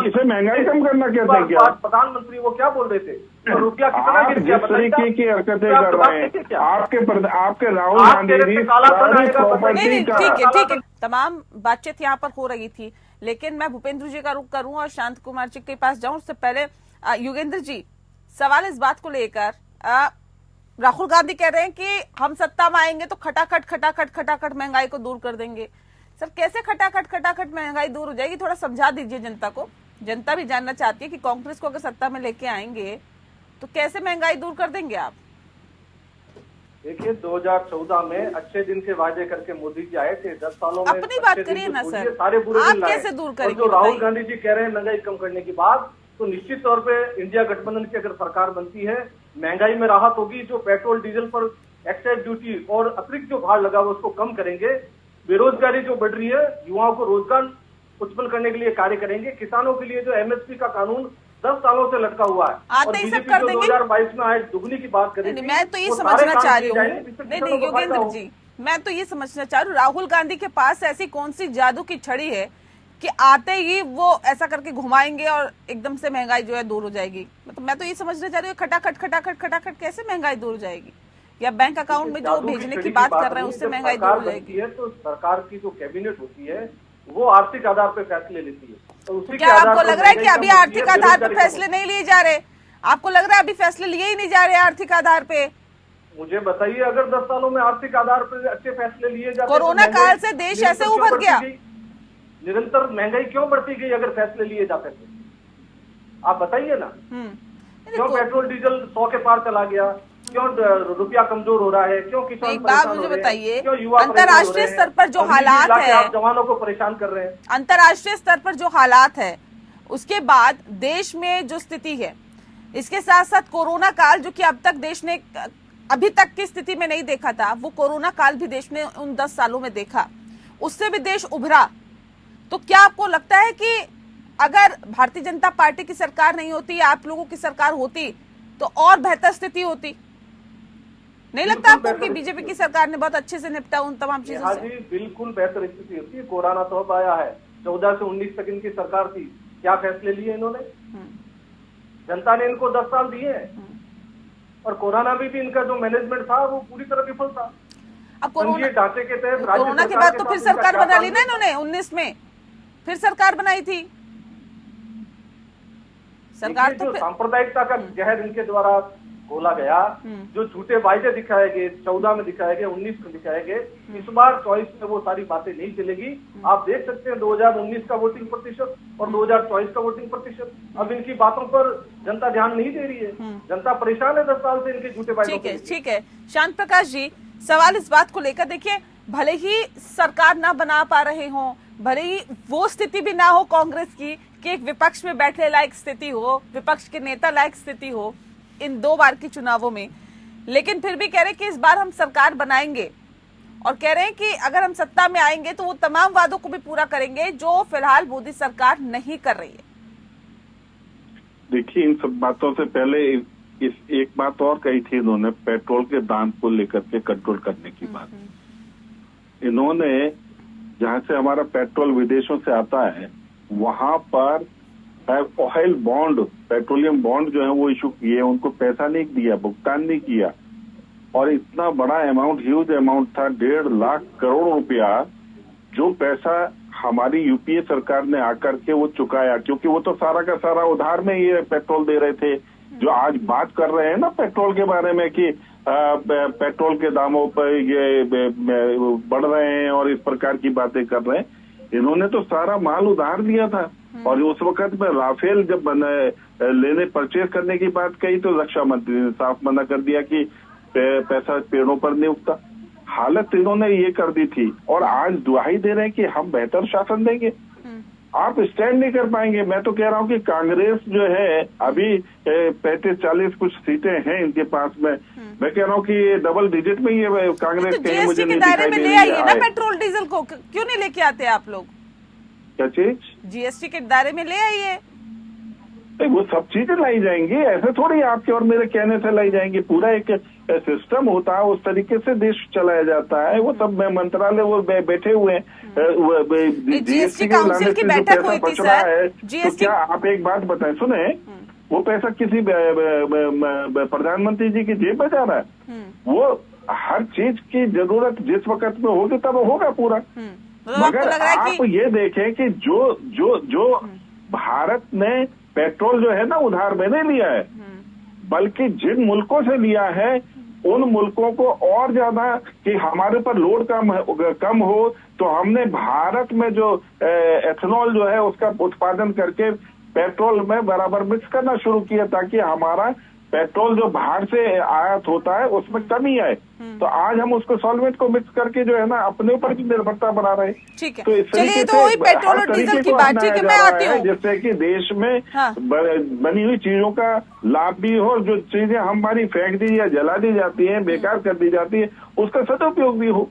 इसे महंगाई कम करना कहते हैं क्या? प्रधानमंत्री वो क्या बोल रहे थे? तो रुपया कितना गिर गया? जिस तरीके की हरकतें कर रहे हैं आपके राहुल गांधी जी सारी प्रॉपर्टी का। ठीक है, तमाम बातचीत यहाँ पर हो रही थी। लेकिन मैं भूपेंद्र जी का रुख करूं और शांत कुमार जी के पास जाऊं उससे पहले योगेंद्र जी, सवाल इस बात को लेकर राहुल गांधी कह रहे हैं कि हम सत्ता में आएंगे तो खटाखट महंगाई को दूर कर देंगे। सर, कैसे खटाखट महंगाई दूर हो जाएगी? थोड़ा समझा दीजिए जनता को। जनता भी जानना चाहती है कि कांग्रेस को अगर सत्ता में लेके आएंगे तो कैसे महंगाई दूर कर देंगे आप? देखिए, 2014 में अच्छे दिन के वादे करके मोदी जी आए थे। 10 सालों में अपनी बात करिए ना सर, सारे बुरे आप दिन लाए। कैसे दूर करेंगे? जो राहुल गांधी जी कह रहे हैं महंगाई कम करने की बात, तो निश्चित तौर पे इंडिया गठबंधन की अगर सरकार बनती है, महंगाई में राहत होगी। जो पेट्रोल डीजल पर एक्साइज ड्यूटी और अतिरिक्त जो भार लगा हुआ उसको कम करेंगे। बेरोजगारी जो बढ़ रही है, युवाओं को रोजगार उत्पन्न करने के लिए कार्य करेंगे। किसानों के लिए जो एमएसपी का कानून 10 सालों से लटका हुआ है, आते ही सब कर देंगे। 2022 में आए दुगनी की बात करें। मैं तो ये समझना चाह रही हूँ, नहीं योगेंद्र जी, मैं तो ये समझना चाह रही हूँ, राहुल गांधी के पास ऐसी कौन सी जादू की छड़ी है कि आते ही वो ऐसा करके घुमाएंगे और एकदम से महंगाई जो है दूर हो जाएगी? मतलब मैं तो ये समझना चाह रही हूँ, खटाखट कैसे महंगाई दूर हो जाएगी? या बैंक अकाउंट में जो भेजने की बात कर रहे हैं उससे महंगाई दूर हो जाएगी? तो सरकार की जो कैबिनेट होती है वो आर्थिक आधार पर फैसले लेती है। तो उसी क्या आपको लग रहा है कि अभी आर्थिक आधार पर फैसले नहीं लिए जा रहे? आपको लग रहा है अभी फैसले लिए ही नहीं जा रहे आर्थिक आधार पे? मुझे बताइए, अगर 10 सालों में आर्थिक आधार पर अच्छे फैसले लिए जाते, कोरोना काल से देश ऐसे उभर गया, निरंतर महंगाई क्यों बढ़ती गई अगर फैसले लिए जाते थे? आप बताइए ना। क्यों पेट्रोल डीजल 100 के पार चला गया? क्यों रुपया कमजोर हो रहा है? क्यों किसान एक बात मुझे बताइए, अंतर्राष्ट्रीय स्तर पर जो हालात है, आप जवानों को परेशान कर रहे हैं। अंतर्राष्ट्रीय स्तर पर जो हालात है, उसके बाद देश में जो स्थिति है, इसके साथ साथ कोरोना काल जो कि अब तक देश ने अभी तक की स्थिति में नहीं देखा था, वो कोरोना काल भी देश ने उन 10 सालों में देखा, उससे भी देश उभरा। तो क्या आपको लगता है कि अगर भारतीय जनता पार्टी की सरकार नहीं होती, आप लोगों की सरकार होती, तो और बेहतर स्थिति होती? नहीं लगता आपको कि बीजेपी की सरकार ने बहुत अच्छे से निपटा उन तमाम चीजों से? जी बिल्कुल बेहतर स्थिति होती है। कोरोना तो अब आया है, 14 से 19 तक इनकी सरकार थी, क्या फैसले लिए इन्होंने? जनता ने इनको 10 साल दिए हैं और कोरोना में भी इनका जो मैनेजमेंट था वो पूरी तरह विफल था। अब कोरोना ढांचे के तहत कोरोना के बाद तो फिर सरकार बना ली ना इन्होंने, 19 में फिर सरकार बनाई थी सरकार। तो सांप्रदायिकता का जहर इनके द्वारा खोला गया, जो झूठे वायदे दिखाए गए, 14 में दिखाए गए, 19 में दिखाए गए, इस बार 24 में वो सारी बातें नहीं चलेगी। आप देख सकते हैं 2019 का वोटिंग प्रतिशत और 2024 का वोटिंग प्रतिशत। अब इनकी बातों पर जनता ध्यान नहीं दे रही है, जनता परेशान है 10 साल से इनके झूठे वायदों। ठीक है शांत प्रकाश जी, सवाल इस बात को लेकर, देखिए भले ही सरकार ना बना पा रहे हों, भले ही वो स्थिति भी ना हो कांग्रेस की कि एक विपक्ष में बैठने लायक स्थिति हो, विपक्ष के नेता लायक स्थिति हो इन 2 बार की चुनावों में, लेकिन फिर भी कह रहे हैं कि इस बार हम सरकार बनाएंगे और कह रहे हैं कि अगर हम सत्ता में आएंगे तो वो तमाम वादों को भी पूरा करेंगे जो फिलहाल मोदी सरकार नहीं कर रही है। देखिए, इन सब बातों से पहले इस एक बात और कही थी इन्होंने, पेट्रोल के दाम को लेकर के कंट्रोल करने की बात। इन्होंने जहां से हमारा पेट्रोल विदेशों से आता है वहां पर ऑयल बॉन्ड, पेट्रोलियम बॉन्ड जो है वो इशू किए, उनको पैसा नहीं दिया, भुगतान नहीं किया, और इतना बड़ा अमाउंट, ह्यूज अमाउंट था, 1.5 लाख करोड़ रुपया, जो पैसा हमारी यूपीए सरकार ने आकर के वो चुकाया, क्योंकि वो तो सारा का सारा उधार में ये पेट्रोल दे रहे थे। जो आज बात कर रहे हैं ना पेट्रोल के बारे में कि पेट्रोल के दामों पर ये बढ़ रहे हैं और इस प्रकार की बातें कर रहे हैं, इन्होंने तो सारा माल उधार दिया था। और उस वक्त में राफेल जब लेने परचेज करने की बात कही तो रक्षा मंत्री ने साफ मना कर दिया कि पैसा पेड़ों पर नहीं उगता। हालत इन्होंने ये कर दी थी और आज दुहाई दे रहे हैं कि हम बेहतर शासन देंगे। आप स्टैंड नहीं कर पाएंगे। मैं तो कह रहा हूँ कि कांग्रेस जो है अभी 35-40 कुछ सीटें हैं इनके पास में, मैं कह रहा हूँ कि ये डबल डिजिट में ये कांग्रेस कहीं मुझे नहीं दिखाई दे रही है। ना पेट्रोल डीजल को क्यों नहीं लेके आते आप लोग? क्या चीज? जीएसटी के दायरे में ले आइए। वो सब चीजें लाई जाएंगी, ऐसे थोड़ी आपके और मेरे कहने से लाई जाएंगी। पूरा एक सिस्टम होता है, उस तरीके से देश चलाया जाता है। वो सब मंत्रालय वो बैठे हुए हैं, जीएसटी काउंसिल की बैठक हुई थी सर। तो क्या आप एक बात बताएं, सुने, वो पैसा किसी प्रधानमंत्री जी की जेब में जा रहा है? वो हर चीज की जरूरत जिस वक्त में होगी तब होगा पूरा। मतलब आपको मगर लग रहा है आप कि ये देखें कि जो भारत ने पेट्रोल जो है ना उधार में नहीं लिया है, बल्कि जिन मुल्कों से लिया है उन मुल्कों को और ज्यादा कि हमारे पर लोड कम हो, तो हमने भारत में जो एथेनॉल जो है उसका उत्पादन करके पेट्रोल में बराबर मिक्स करना शुरू किया, ताकि हमारा पेट्रोल जो बाहर से आयात होता है उसमें कमी आए। तो आज हम उसको सॉल्वेंट को मिक्स करके जो है ना अपने ऊपर की निर्भरता बना रहे हैं। ठीक है, तो इस चलिए, तरीके तो वही से पेट्रोल हर और डीजल तरीके की को बात, अपनाया ठीक है, जा मैं रहा आती है, हूँ। जिससे कि देश में हाँ। बनी हुई चीजों का लाभ भी हो, जो चीजें हमारी फेंक दी या जला दी जाती है, बेकार कर दी जाती है, उसका सदुपयोग भी हो।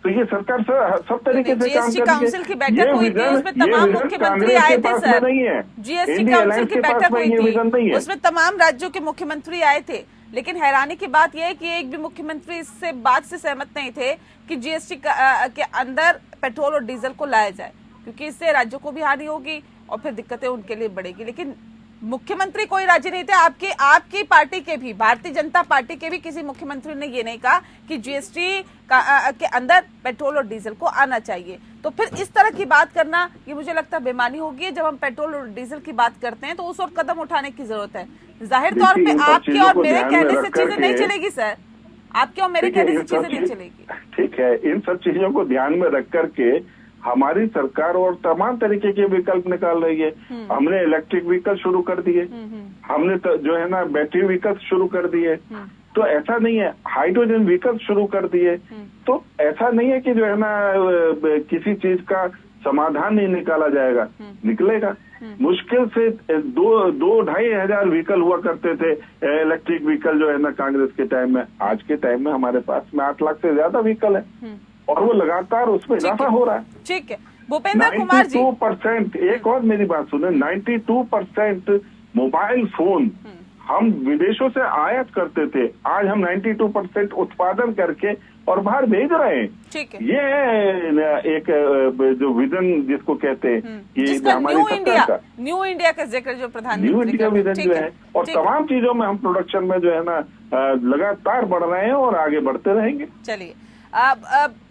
तो ये सरकार सब तरीके से काम जीएसटी काउंसिल की बैठक ये हुई थी, विजन उसमें तमाम मुख्यमंत्री कांग्रेस आए के थे पास सर। में नहीं है, जीएसटी इंडिया काउंसिल अलायंस की के बैठक पास में हुई ये थी, विजन नहीं है। उसमें तमाम राज्यों के मुख्यमंत्री आए थे, लेकिन हैरानी की बात यह है कि एक भी मुख्यमंत्री इससे बात से सहमत नहीं थे कि जीएसटी के अंदर पेट्रोल और डीजल को लाया जाए, क्योंकि इससे राज्यों को भी हानि होगी और फिर दिक्कतें उनके लिए बढ़ेगी। लेकिन मुख्यमंत्री कोई राजी नहीं थे, आपकी पार्टी के भी, भारतीय जनता पार्टी के भी किसी मुख्यमंत्री ने ये नहीं कहा कि जीएसटी के अंदर पेट्रोल और डीजल को आना चाहिए। तो फिर इस तरह की बात करना, ये मुझे लगता है बेमानी होगी। जब हम पेट्रोल और डीजल की बात करते हैं तो उस और कदम उठाने की जरूरत है। जाहिर तौर पे आपके और मेरे कहने से चीजें नहीं चलेगी सर, आपके और मेरे कहने से चीजें नहीं चलेगी। ठीक है, इन सब चीजों को ध्यान में रख करके हमारी सरकार और तमाम तरीके के विकल्प निकाल रही है। हमने इलेक्ट्रिक व्हीकल शुरू कर दिए, हमने तो जो है ना बैटरी व्हीकल शुरू कर दिए, तो ऐसा नहीं है, हाइड्रोजन व्हीकल शुरू कर दिए। तो ऐसा नहीं है कि जो है ना किसी चीज का समाधान नहीं निकाला जाएगा, निकलेगा। मुश्किल से 2-2,500 व्हीकल हुआ करते थे इलेक्ट्रिक व्हीकल जो है ना कांग्रेस के टाइम में। आज के टाइम में हमारे पास में 8 लाख से ज्यादा व्हीकल है और वो लगातार उसमें इजाफा हो रहा है। ठीक है, भूपेंद्र कुमार जी, 92%, एक और मेरी बात सुने, 92% मोबाइल फोन हम विदेशों से आयात करते थे, आज हम 92% उत्पादन करके और बाहर भेज रहे हैं। ठीक है, ये एक जो विजन जिसको कहते हैं कि हमारी न्यू इंडिया का जिक्र जो प्रधानमंत्री न्यू इंडिया विजन जो है, और तमाम चीजों में हम प्रोडक्शन में जो है ना लगातार बढ़ रहे हैं और आगे बढ़ते रहेंगे। चलिए,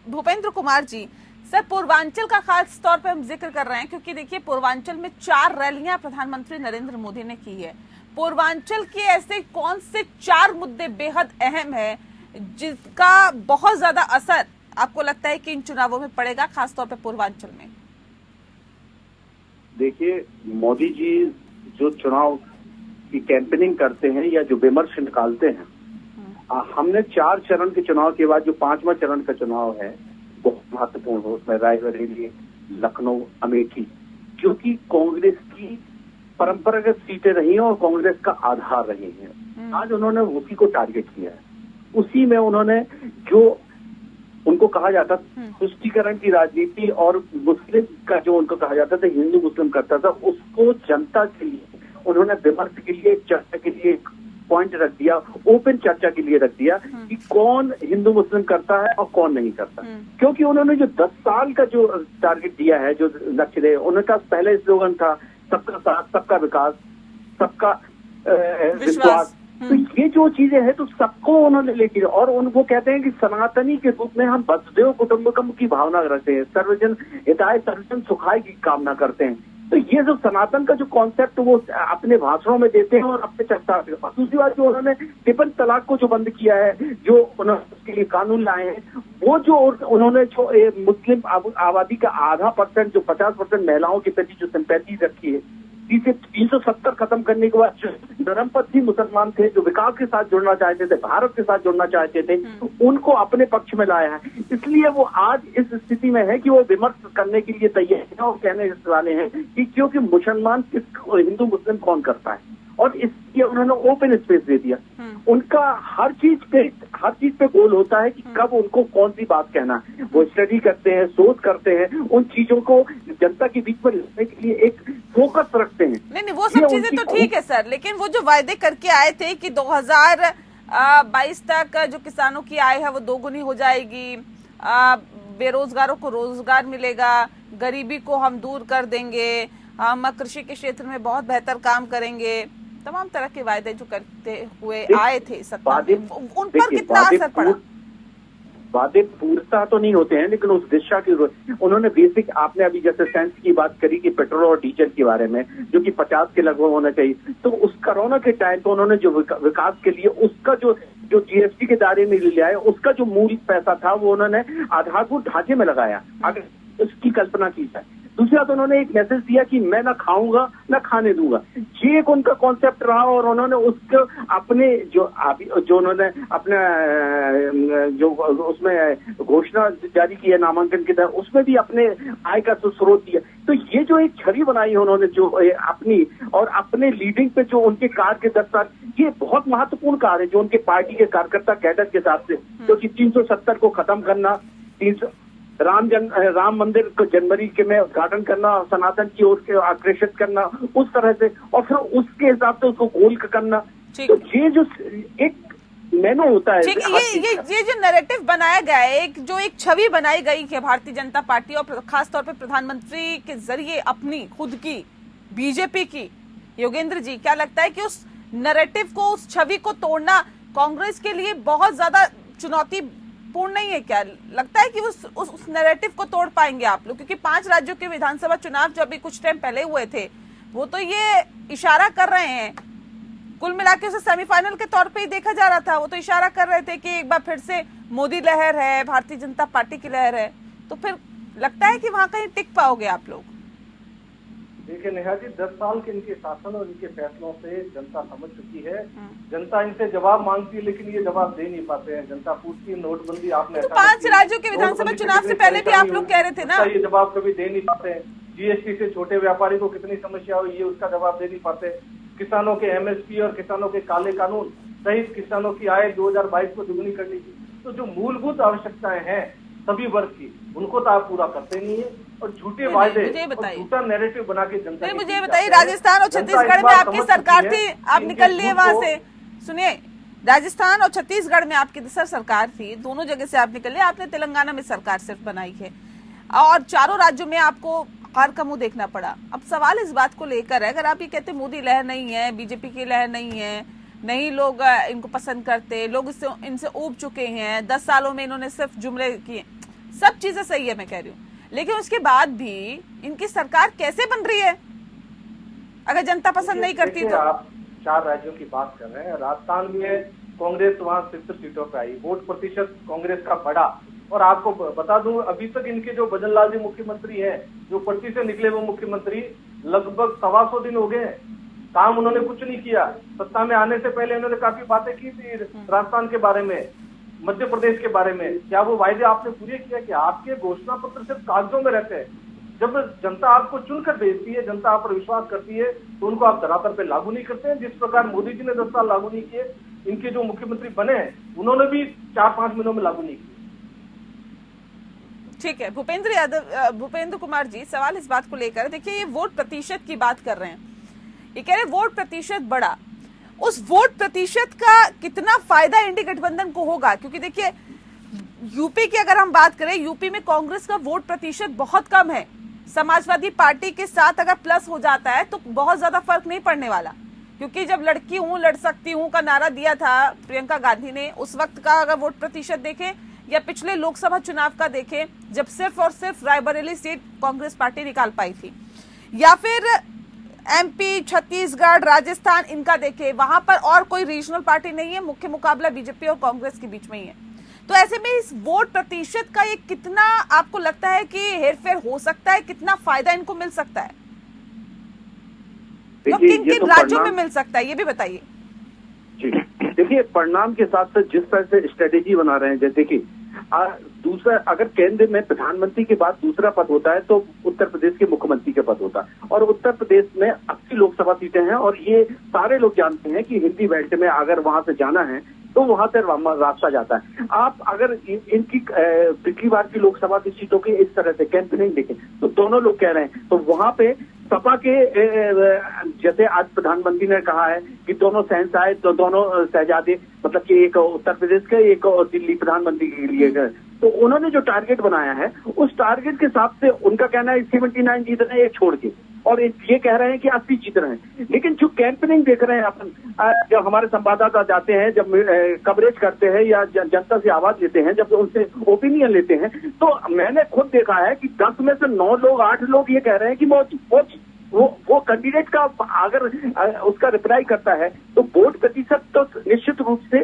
भूपेंद्र कुमार जी, सर पूर्वांचल का खास तौर पे हम जिक्र कर रहे हैं क्योंकि देखिए पूर्वांचल में 4 रैलियां प्रधानमंत्री नरेंद्र मोदी ने की है। पूर्वांचल के ऐसे कौन से 4 मुद्दे बेहद अहम है जिसका बहुत ज्यादा असर आपको लगता है कि इन चुनावों में पड़ेगा, खासतौर पे पूर्वांचल में? देखिए, मोदी जी जो चुनाव की कैंपेनिंग करते हैं या जो विमर्श निकालते हैं, हमने 4 चरण के चुनाव के बाद जो 5वां चरण का चुनाव है बहुत महत्वपूर्ण हो, उसमें रायबरेली, लखनऊ, अमेठी, क्योंकि कांग्रेस की परंपरागत सीटें रही हैं और कांग्रेस का आधार रही हैं। आज उन्होंने उसी को टारगेट किया है, उसी में उन्होंने जो उनको कहा जाता तुष्टीकरण की राजनीति और मुस्लिम का जो उनको कहा जाता था हिंदू मुस्लिम करता था, उसको जनता के लिए उन्होंने विमर्श के लिए, चर्चा के लिए पॉइंट रख दिया, ओपन चर्चा के लिए रख दिया कि कौन हिंदू मुस्लिम करता है और कौन नहीं करता। क्योंकि उन्होंने जो 10 साल का जो टारगेट दिया है, जो लक्ष्य है, उनका पहले स्लोगन था सबका साथ, सबका विकास, सबका विश्वास। तो ये जो चीजें हैं तो सबको उन्होंने लेके, और उनको कहते हैं कि सनातनी के रूप में हम वसुदेव कुटुंबकम की भावना रखते हैं, सर्वजन हिताय सर्वजन सुखाय की कामना करते हैं। तो ये जो सनातन का जो कॉन्सेप्ट वो अपने भाषणों में देते हैं और अपने चर्चा में। दूसरी बात, जो उन्होंने ट्रिपल तलाक को जो बंद किया है, जो उन्होंने उसके लिए कानून लाए हैं, वो जो उन्होंने जो मुस्लिम आबादी का आधा %, जो 50% महिलाओं के प्रति जो सिंपैथी रखी है, 370 खत्म करने के बाद जो नरमपंथी मुसलमान थे, जो विकास के साथ जुड़ना चाहते थे, भारत के साथ जुड़ना चाहते थे, उनको अपने पक्ष में लाया है। इसलिए वो आज इस स्थिति में है कि वो विमर्श करने के लिए तैयार है और कहने वाले हैं कि क्योंकि मुसलमान हिंदू मुस्लिम कौन करता है, और इसलिए उन्होंने ओपन स्पेस दे दिया। उनका हर चीज पे गोल होता है कि कब उनको कौन सी बात कहना है। वो स्टडी करते हैं, शोध करते हैं, उन चीजों को जनता के बीच में लाने के लिए एक फोकस रखते हैं। नहीं, वो सब चीजें तो ठीक है सर, लेकिन वो जो वायदे करके आए थे कि 2022 तक जो किसानों की आय है वो 2 गुनी हो जाएगी, बेरोजगारों को रोजगार मिलेगा, गरीबी को हम दूर कर देंगे, हम कृषि के क्षेत्र में बहुत बेहतर काम करेंगे, तमाम तरह के वायदे जो करते हुए आए थे सत्ता में, उन पर कितना असर पड़ा? वादे पूर्णता तो नहीं होते हैं, लेकिन उस दिशा की उन्होंने बेसिक, आपने अभी जैसे सेंस की बात करी कि पेट्रोल और डीजल के बारे में, जो कि 50 के लगभग होना चाहिए, तो उस कोरोना के टाइम पे उन्होंने जो विकास के लिए उसका जो जीएसटी के दायरे में ले आया, उसका जो मूल पैसा था वो उन्होंने आधारभूत ढांचे में लगाया, अगर उसकी कल्पना की जाए। दूसरा तो उन्होंने एक मैसेज दिया कि मैं ना खाऊंगा ना खाने दूंगा, ये एक उनका कॉन्सेप्ट रहा, और उन्होंने उसको अपने जो उन्होंने अपने जो उसमें घोषणा जारी की है नामांकन के तहत, उसमें भी अपने आय का स्रोत दिया। तो ये जो एक छवि बनाई है उन्होंने जो अपनी और अपने लीडिंग पे जो उनके कार्य के 10 साल, ये बहुत महत्वपूर्ण कार्य है जो उनके पार्टी के कार्यकर्ता कैडर के हिसाब से, क्योंकि 370 को खत्म करना, राम मंदिर को जनवरी के में उद्घाटन करना, सनातन की ओर के आकर्षित करना उस तरह से, और फिर उसके हिसाब से उसको गोल करना। तो ये जो एक मेनू होता है, ये जो नैरेटिव बनाया गया है, एक छवि बनाई गई है भारतीय जनता पार्टी और खासतौर पर प्रधानमंत्री के जरिए अपनी खुद की बीजेपी की, योगेंद्र जी क्या लगता है कि उस नैरेटिव को, उस छवि को तोड़ना कांग्रेस के लिए बहुत ज्यादा चुनौतीपूर्ण नहीं है? क्या लगता है कि उस नैरेटिव को तोड़ पाएंगे आप लोग? क्योंकि 5 राज्यों के विधानसभा चुनाव जो अभी कुछ टाइम पहले हुए थे, वो तो ये इशारा कर रहे हैं, कुल मिला के उसे सेमीफाइनल के तौर पे ही देखा जा रहा था, वो तो इशारा कर रहे थे कि एक बार फिर से मोदी लहर है, भारतीय जनता पार्टी की लहर है, तो फिर लगता है कि वहां कहीं टिक पाओगे आप लोग? देखिए नेहा जी, 10 साल के इनके शासन और इनके फैसलों से जनता समझ चुकी है। जनता इनसे जवाब मांगती है, लेकिन ये जवाब दे नहीं पाते हैं। जनता पूछती है नोटबंदी आपने, तो 5 राज्यों के विधानसभा चुनाव से पहले भी आप लोग कह रहे थे ना, ये जवाब कभी दे नहीं पाते हैं। जीएसटी से छोटे व्यापारी को कितनी समस्या हुई, ये उसका जवाब दे नहीं पाते। किसानों के एमएसपी और किसानों के काले कानून सहित किसानों की आय 2022 को दुगनी करने की, तो जो मूलभूत आवश्यकताएं हैं सभी वर्ग की, उनको तो आप पूरा करते नहीं है, और झूठे वायदे और झूठा नैरेटिव बना के जनता। मुझे बताइए, राजस्थान और छत्तीसगढ़ में आपकी सरकार थी, आप निकल लिए वहां से। सुनिए, राजस्थान और छत्तीसगढ़ में आपकी सरकार थी, दोनों जगह से आप निकल लिए, आपने तेलंगाना में सरकार सिर्फ बनाई है, और चारों राज्यों में आपको हार का मुंह देखना पड़ा। अब सवाल इस बात को लेकर है, अगर आप ये कहते मोदी लहर नहीं है, बीजेपी की लहर नहीं है, नहीं लोग इनको पसंद करते, लोग इनसे ऊब चुके हैं, 10 सालों में इन्होंने सिर्फ जुमले किए, सब चीजें सही है मैं कह रही हूँ, लेकिन उसके बाद भी इनकी सरकार कैसे बन रही है अगर जनता पसंद नहीं करती? तो आप 4 राज्यों की बात कर रहे हैं। राजस्थान में कांग्रेस वहां 70 सीटों पे आई, वोट प्रतिशत कांग्रेस का बढ़ा, और आपको बता दूं अभी तक इनके जो भजनलाल जी मुख्यमंत्री हैं, जो पर्ची से निकले वो मुख्यमंत्री, लगभग 125 दिन हो गए, काम उन्होंने कुछ नहीं किया। सत्ता में आने से पहले उन्होंने काफी बातें की थी राजस्थान के बारे में, मध्य प्रदेश के बारे में, क्या वो वायदे आपने पूरे किया? कि आपके घोषणा पत्र सिर्फ कागजों में रहते हैं, जब जनता आपको चुनकर भेजती है, जनता आप पर विश्वास करती है, तो उनको आप धरातल पे लागू नहीं करते हैं। जिस प्रकार मोदी जी ने 10 साल लागू नहीं किए, इनके जो मुख्यमंत्री बने उन्होंने भी 4-5 महीनों में लागू नहीं किए। ठीक है, भूपेंद्र कुमार जी, सवाल इस बात को लेकर, देखिए ये वोट प्रतिशत की बात कर रहे हैं, ये कह रहे हैं वोट प्रतिशत बढ़ा, उस वोट प्रतिशत का कितना फायदा इंडी गठबंधन को होगा? क्योंकि देखिए यूपी की अगर हम बात करें, यूपी में कांग्रेस का वोट प्रतिशत बहुत कम है, समाजवादी पार्टी के साथ अगर प्लस हो जाता है तो बहुत ज्यादा फर्क नहीं पड़ने वाला, क्योंकि जब लड़की हूं लड़ सकती हूं का नारा दिया था प्रियंका गांधी ने, उस वक्त का अगर वोट प्रतिशत देखें या पिछले लोकसभा चुनाव का देखें, जब सिर्फ और सिर्फ रायबरेली सीट कांग्रेस पार्टी निकाल पाई थी, या फिर एमपी, छत्तीसगढ़, राजस्थान इनका देखें, वहां पर और कोई रीजनल पार्टी नहीं है, मुख्य मुकाबला बीजेपी और कांग्रेस के बीच में ही है। तो ऐसे में इस वोट प्रतिशत का ये कितना आपको लगता है कि हेरफेर हो सकता है, कितना फायदा इनको मिल सकता है, तो किन किन राज्यों में मिल सकता है, ये भी बताइए। देखिए, परिणाम के साथ साथ जिस तरह से स्ट्रेटेजी बना रहे हैं, जैसे कि दूसरा, अगर केंद्र में प्रधानमंत्री के बाद दूसरा पद होता है तो उत्तर प्रदेश के मुख्यमंत्री का पद होता है, और उत्तर प्रदेश में 80 लोकसभा सीटें हैं, और ये सारे लोग जानते हैं कि हिंदी बेल्ट में अगर वहां से जाना है तो वहां से रास्ता जाता है। आप अगर इनकी पिछली बार की लोकसभा की सीटों की इस तरह से कैंपेनिंग देखें तो दोनों लोग कह रहे हैं, तो वहां पे सपा के जैसे आज प्रधानमंत्री ने कहा है कि दोनों शहंशाह, तो दोनों शहजादे, मतलब कि एक उत्तर प्रदेश के, एक दिल्ली प्रधानमंत्री के लिए, तो उन्होंने जो टारगेट बनाया है उस टारगेट के हिसाब से उनका कहना है 79 जीतना है, एक छोड़ के, और ये कह रहे हैं कि 80 जीत रहे हैं। लेकिन जो कैंपेनिंग देख रहे हैं अपन, जब हमारे संवाददाता जाते हैं, जब कवरेज करते हैं या जनता से आवाज लेते हैं, जब उनसे ओपिनियन लेते हैं, तो मैंने खुद देखा है कि 10 में से 9 लोग 8 लोग ये कह रहे हैं कि वो कैंडिडेट का अगर उसका रिप्लाई करता है तो वोट प्रतिशत तो निश्चित रूप से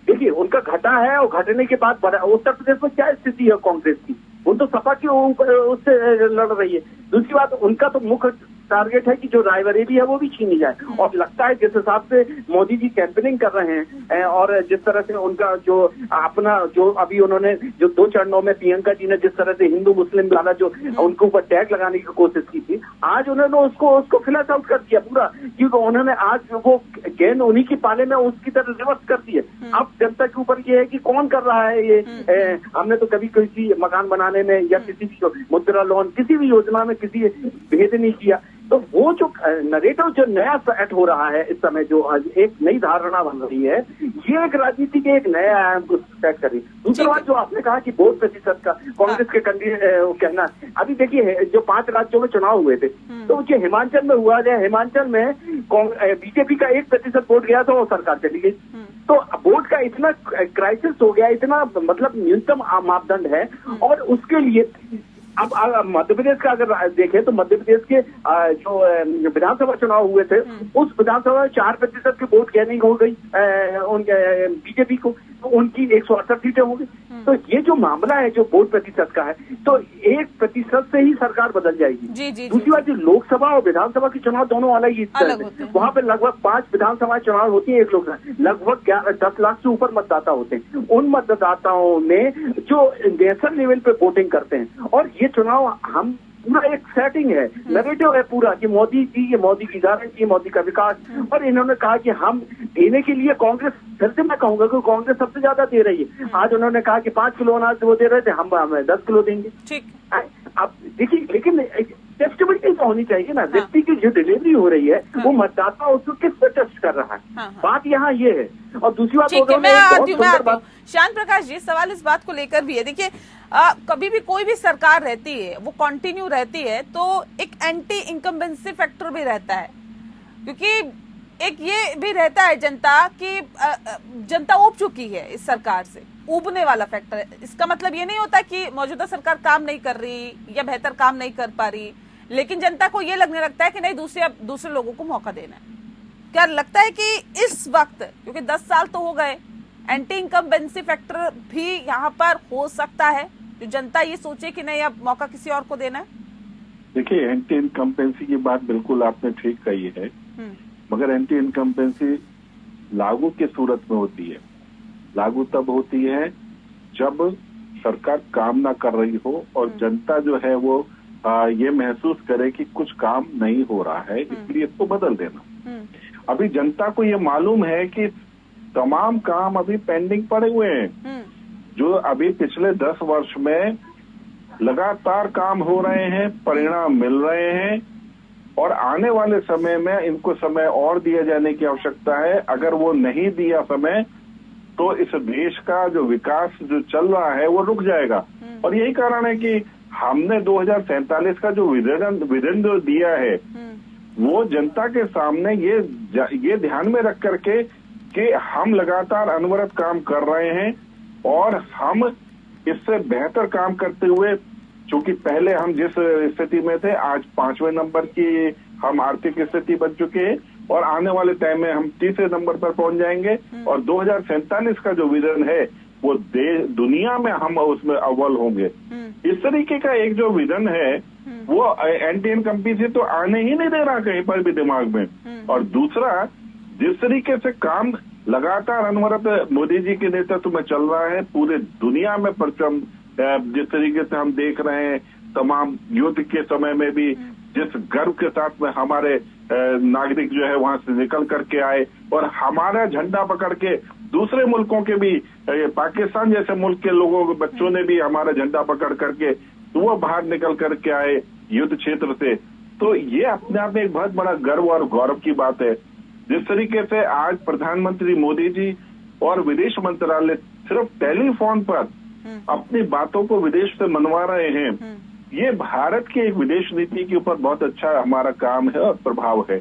देखिए उनका घटा है, और घटने के बाद उत्तर प्रदेश में क्या स्थिति है कांग्रेस की, वो तो सपा के ऊपर उससे लड़ रही है। दूसरी बात, उनका तो मुख्य टारगेट है कि जो रायबरेली है वो भी छीनी जाए। और लगता है जिस हिसाब से मोदी जी कैंपेनिंग कर रहे हैं और जिस तरह से उनका जो अपना जो अभी उन्होंने जो 2 चरणों में प्रियंका जी ने जिस तरह से हिंदू मुस्लिम वाला जो उनके ऊपर टैग लगाने की कोशिश की थी, आज उन्होंने उसको फ्लैश आउट कर दिया पूरा, क्योंकि उन्होंने आज वो गेंद उन्हीं की पाले में उसकी तरह रिवर्स कर दिए। अब जनता के ऊपर ये है कि कौन कर रहा है ये। हमने तो कभी किसी मकान बनाने में या किसी भी मुद्रा लोन किसी भी योजना में किसी भेद नहीं किया। तो वो जो नरेटिव जो नया सेट हो रहा है इस समय, जो आज एक नई धारणा बन रही है, ये एक राजनीति के एक नया आयाम को सेट कर रही है। दूसरी बात जो आपने कहा कि वोट प्रतिशत का कांग्रेस के कैंडिडेट कहना, अभी देखिए जो 5 राज्यों में चुनाव हुए थे, तो जो हिमाचल में हुआ है, हिमाचल में बीजेपी का 1% वोट गया तो वो सरकार चली गई। तो वोट का इतना क्राइसिस हो गया, इतना मतलब न्यूनतम मापदंड है। और उसके लिए अब मध्य प्रदेश का अगर देखें तो मध्य प्रदेश के जो विधानसभा चुनाव हुए थे, उस विधानसभा में 4% की वोट गैनिंग हो गई उनके बीजेपी को, तो उनकी 168 सीटें हो गई। तो ये जो मामला है जो वोट प्रतिशत का है, तो 1% से ही सरकार बदल जाएगी। दूसरी बात, जो लोकसभा और विधानसभा के चुनाव दोनों अलग ही होते हैं। वहां पे लगभग 5 विधानसभा चुनाव होती है, एक लोकसभा, लगभग 10 लाख से ऊपर मतदाता होते हैं। उन मतदाताओं में जो नेशनल लेवल पे वोटिंग करते हैं, और ये चुनाव हम पूरा एक सेटिंग है, नैरेटिव है पूरा कि मोदी जी, ये मोदी की गारंटी, मोदी का विकास। और इन्होंने कहा कि हम देने के लिए कांग्रेस, फिर से मैं कहूंगा कि कांग्रेस सबसे ज्यादा दे रही है। आज उन्होंने कहा कि 5 किलो अनाज वो दे रहे थे, हम 10 किलो देंगे। ठीक, अब देखिए, लेकिन टेस्टेबिलिटी तो होनी चाहिए ना। व्यक्ति की जो डिलीवरी हो रही है वो मतदाता उसको किस पर टेस्ट कर रहा है, बात यहाँ ये है। और दूसरी बात, मैं आती हूँ श्याम प्रकाश जी, सवाल इस बात को लेकर भी है। देखिए कभी भी कोई भी सरकार रहती है, वो कंटिन्यू रहती है, तो एक एंटी इनकम्बेंसी फैक्टर भी रहता है, क्योंकि एक ये भी रहता है जनता की जनता ऊब चुकी है इस सरकार से, ऊबने वाला फैक्टर है। इसका मतलब ये नहीं होता कि मौजूदा सरकार काम नहीं कर रही या बेहतर काम नहीं कर पा रही, लेकिन जनता को ये लगने लगता है कि नहीं, दूसरे लोगों को मौका देना है। क्या लगता है कि इस वक्त, क्योंकि 10 साल तो हो गए, एंटी इनकम्बेंसी फैक्टर भी यहाँ पर हो सकता है, जो जनता ये सोचे कि नहीं अब मौका किसी और को देना है? देखिए, एंटी इनकम्बेंसी की बात बिल्कुल आपने ठीक कही है, मगर एंटी इनकम्बेंसी लागू की सूरत में होती है। लागू तब होती है जब सरकार काम ना कर रही हो और जनता जो है वो ये महसूस करे कि कुछ काम नहीं हो रहा है, इसलिए इसको बदल देना। अभी जनता को ये मालूम है कि तमाम काम अभी पेंडिंग पड़े हुए हैं, जो अभी पिछले 10 वर्ष में लगातार काम हो रहे हैं, परिणाम मिल रहे हैं, और आने वाले समय में इनको समय और दिया जाने की आवश्यकता है। अगर वो नहीं दिया समय तो इस देश का जो विकास जो चल रहा है वो रुक जाएगा। और यही कारण है कि हमने 2047 का जो विजन जो दिया है, वो जनता के सामने ये ध्यान में रख करके कि हम लगातार अनवरत काम कर रहे हैं, और हम इससे बेहतर काम करते हुए, चूंकि पहले हम जिस स्थिति में थे, आज 5वें नंबर की हम आर्थिक स्थिति बन चुके हैं, और आने वाले टाइम में हम 3रे नंबर पर पहुंच जाएंगे। और 2047 का जो विजन है वो दुनिया में हम उसमें अव्वल होंगे। इस तरीके का एक जो विजन है वो एंटी इनकम्बेंसी तो आने ही नहीं दे रहा कहीं पर भी दिमाग में। और दूसरा, जिस तरीके से काम लगातार अनवरत मोदी जी के नेतृत्व में चल रहा है, पूरे दुनिया में परचम, जिस तरीके से हम देख रहे हैं, तमाम युद्ध के समय में भी जिस गर्व के साथ में हमारे नागरिक जो है वहां से निकल करके आए, और हमारा झंडा पकड़ के दूसरे मुल्कों के भी, पाकिस्तान जैसे मुल्क के लोगों के बच्चों ने भी हमारा झंडा पकड़ करके तो वो बाहर निकल करके आए युद्ध क्षेत्र से। तो ये अपने आप में एक बहुत बड़ा गर्व और गौरव की बात है। जिस तरीके से आज प्रधानमंत्री मोदी जी और विदेश मंत्रालय सिर्फ टेलीफोन पर अपनी बातों को विदेश से मनवा रहे हैं, ये भारत की एक विदेश नीति के ऊपर बहुत अच्छा हमारा काम है और प्रभाव है।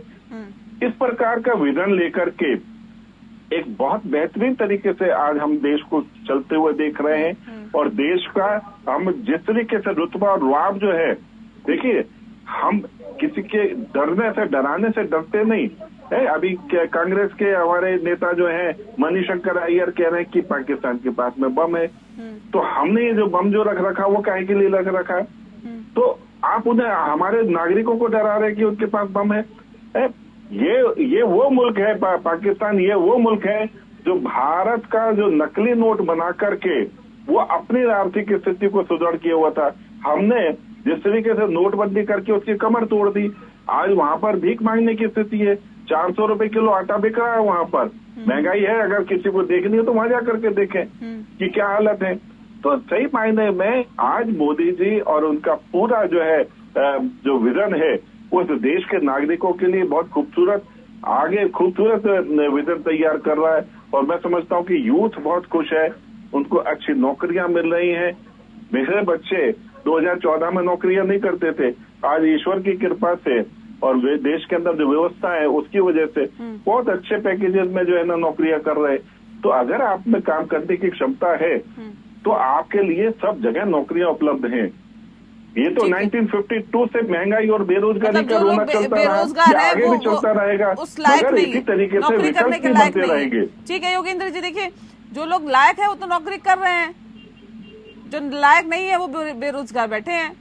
इस प्रकार का विजन लेकर के एक बहुत बेहतरीन तरीके से आज हम देश को चलते हुए देख रहे हैं और देश का हम जिस तरीके से रुतबा और रुआब जो है, देखिए हम किसी के डरने से डराने से डरते नहीं है। अभी कांग्रेस के हमारे नेता जो हैं मणिशंकर अय्यर कह रहे हैं कि पाकिस्तान के पास में बम है, तो हमने ये जो बम जो रख रखा वो काहे के लिए रख रखा है? तो आप उन्हें हमारे नागरिकों को डरा रहे कि उनके पास बम है? ये वो मुल्क है पाकिस्तान, ये वो मुल्क है जो भारत का जो नकली नोट बना करके वो अपनी आर्थिक स्थिति को सुदृढ़ किया हुआ था। हमने जिस तरीके से नोटबंदी करके उसकी कमर तोड़ दी, आज वहां पर भीख मांगने की स्थिति है। 400 रुपए किलो आटा बिक रहा है वहां पर, महंगाई है। अगर किसी को देखनी हो तो वहां जा करके देखें कि क्या हालत है। तो सही मायने में आज मोदी जी और उनका पूरा जो है जो विजन है उस देश के नागरिकों के लिए बहुत खूबसूरत विजन तैयार कर रहा है। और मैं समझता हूँ कि यूथ बहुत खुश है, उनको अच्छी नौकरियां मिल रही हैं। मेरे बच्चे 2014 में नौकरियां नहीं करते थे, आज ईश्वर की कृपा से और देश के अंदर जो व्यवस्था है उसकी वजह से बहुत अच्छे पैकेजेस में जो है ना नौकरियां कर रहे हैं। तो अगर आप में काम करने की क्षमता है तो आपके लिए सब जगह नौकरियां उपलब्ध हैं। ये तो 1952 से महंगाई और बेरोजगारी का रोना चलता रहा, आगे भी चलता रहेगा, मगर इसी तरीके से विकल्प भी बनते रहेंगे। ठीक है योगेंद्र जी, देखिए जो लोग लायक है वो तो नौकरी कर रहे हैं, जो लायक नहीं है वो बेरोजगार बैठे हैं।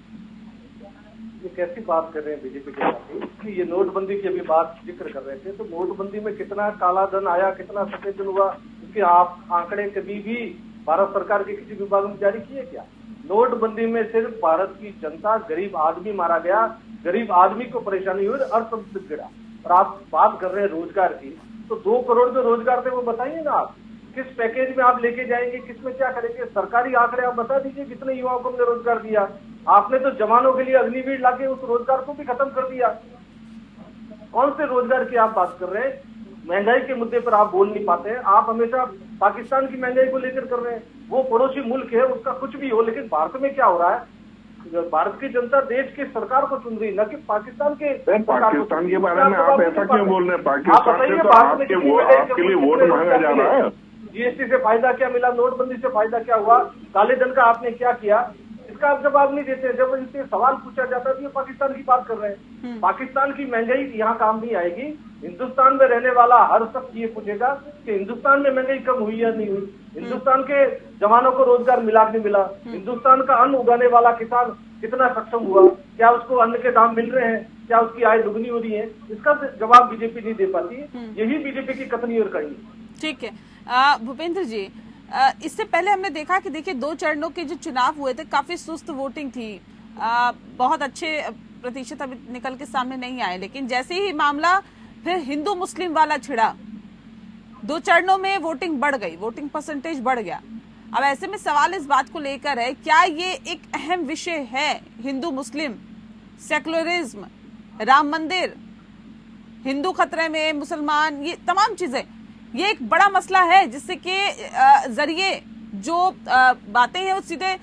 ये कैसी बात कर रहे हैं बीजेपी के साथी? ये नोटबंदी की अभी बात जिक्र कर रहे थे, तो नोटबंदी में कितना काला धन आया, कितना सफेद धन हुआ, इसके आप आंकड़े कभी भी भारत सरकार के किसी विभाग में जारी किए क्या? नोटबंदी में सिर्फ भारत की जनता, गरीब आदमी मारा गया, गरीब आदमी को परेशानी हुई, अर्थव्यवस्था गिरा। और आप बात कर रहे हैं रोजगार की, तो 2 करोड़ जो रोजगार थे वो बताइए ना आप, किस पैकेज में आप लेके जाएंगे, किसमें क्या करेंगे? सरकारी आंकड़े आप बता दीजिए कितने युवाओं को हमने रोजगार दिया। आपने तो जवानों के लिए अग्निवीर लाके उस रोजगार को भी खत्म कर दिया। कौन से रोजगार की आप बात कर रहे हैं? महंगाई के मुद्दे पर आप बोल नहीं पाते हैं। आप हमेशा पाकिस्तान की महंगाई को लेकर कर रहे हैं। वो पड़ोसी मुल्क है, उसका कुछ भी हो, लेकिन भारत में क्या हो रहा है? भारत की जनता देश की सरकार को चुन रही, न कि पाकिस्तान के। पाकिस्तान के बारे में आप ऐसा क्यों बोल रहे हैं? पाकिस्तान से तो आपके लिए वोट मांगा जा रहा है। जीएसटी से फायदा क्या मिला? नोटबंदी से फायदा क्या हुआ? काले धन का आपने क्या किया? इसका आप जवाब नहीं देते। जब इनसे सवाल पूछा जाता है तो ये पाकिस्तान की बात कर रहे हैं। पाकिस्तान की महंगाई यहाँ काम नहीं आएगी। हिंदुस्तान में रहने वाला हर शख्स ये पूछेगा कि हिंदुस्तान में महंगाई कम हुई या नहीं हुई, हिंदुस्तान के जवानों को रोजगार मिला कि नहीं मिला, हिंदुस्तान का अन्न उगाने वाला किसान कितना सक्षम हुआ, क्या उसको अन्न के दाम मिल रहे हैं, क्या उसकी आय दुगनी हो रही है? इसका जवाब बीजेपी नहीं दे पाती। यही बीजेपी की कथनी और कही। ठीक है भूपेंद्र जी, इससे पहले हमने देखा कि देखिए 2 चरणों के जो चुनाव हुए थे काफी सुस्त वोटिंग थी, बहुत अच्छे प्रतिशत अभी निकल के सामने नहीं आए, लेकिन जैसे ही मामला फिर हिंदू मुस्लिम वाला छिड़ा, 2 चरणों में वोटिंग बढ़ गई, वोटिंग परसेंटेज बढ़ गया। अब ऐसे में सवाल इस बात को लेकर है, क्या ये एक अहम विषय है? हिंदू मुस्लिम, सेकुलरिज्म, राम मंदिर, हिंदू खतरे में, मुसलमान, ये तमाम चीजें, ये एक बड़ा मसला है जिससे कि जरिए जो बातें हैं वो सीधे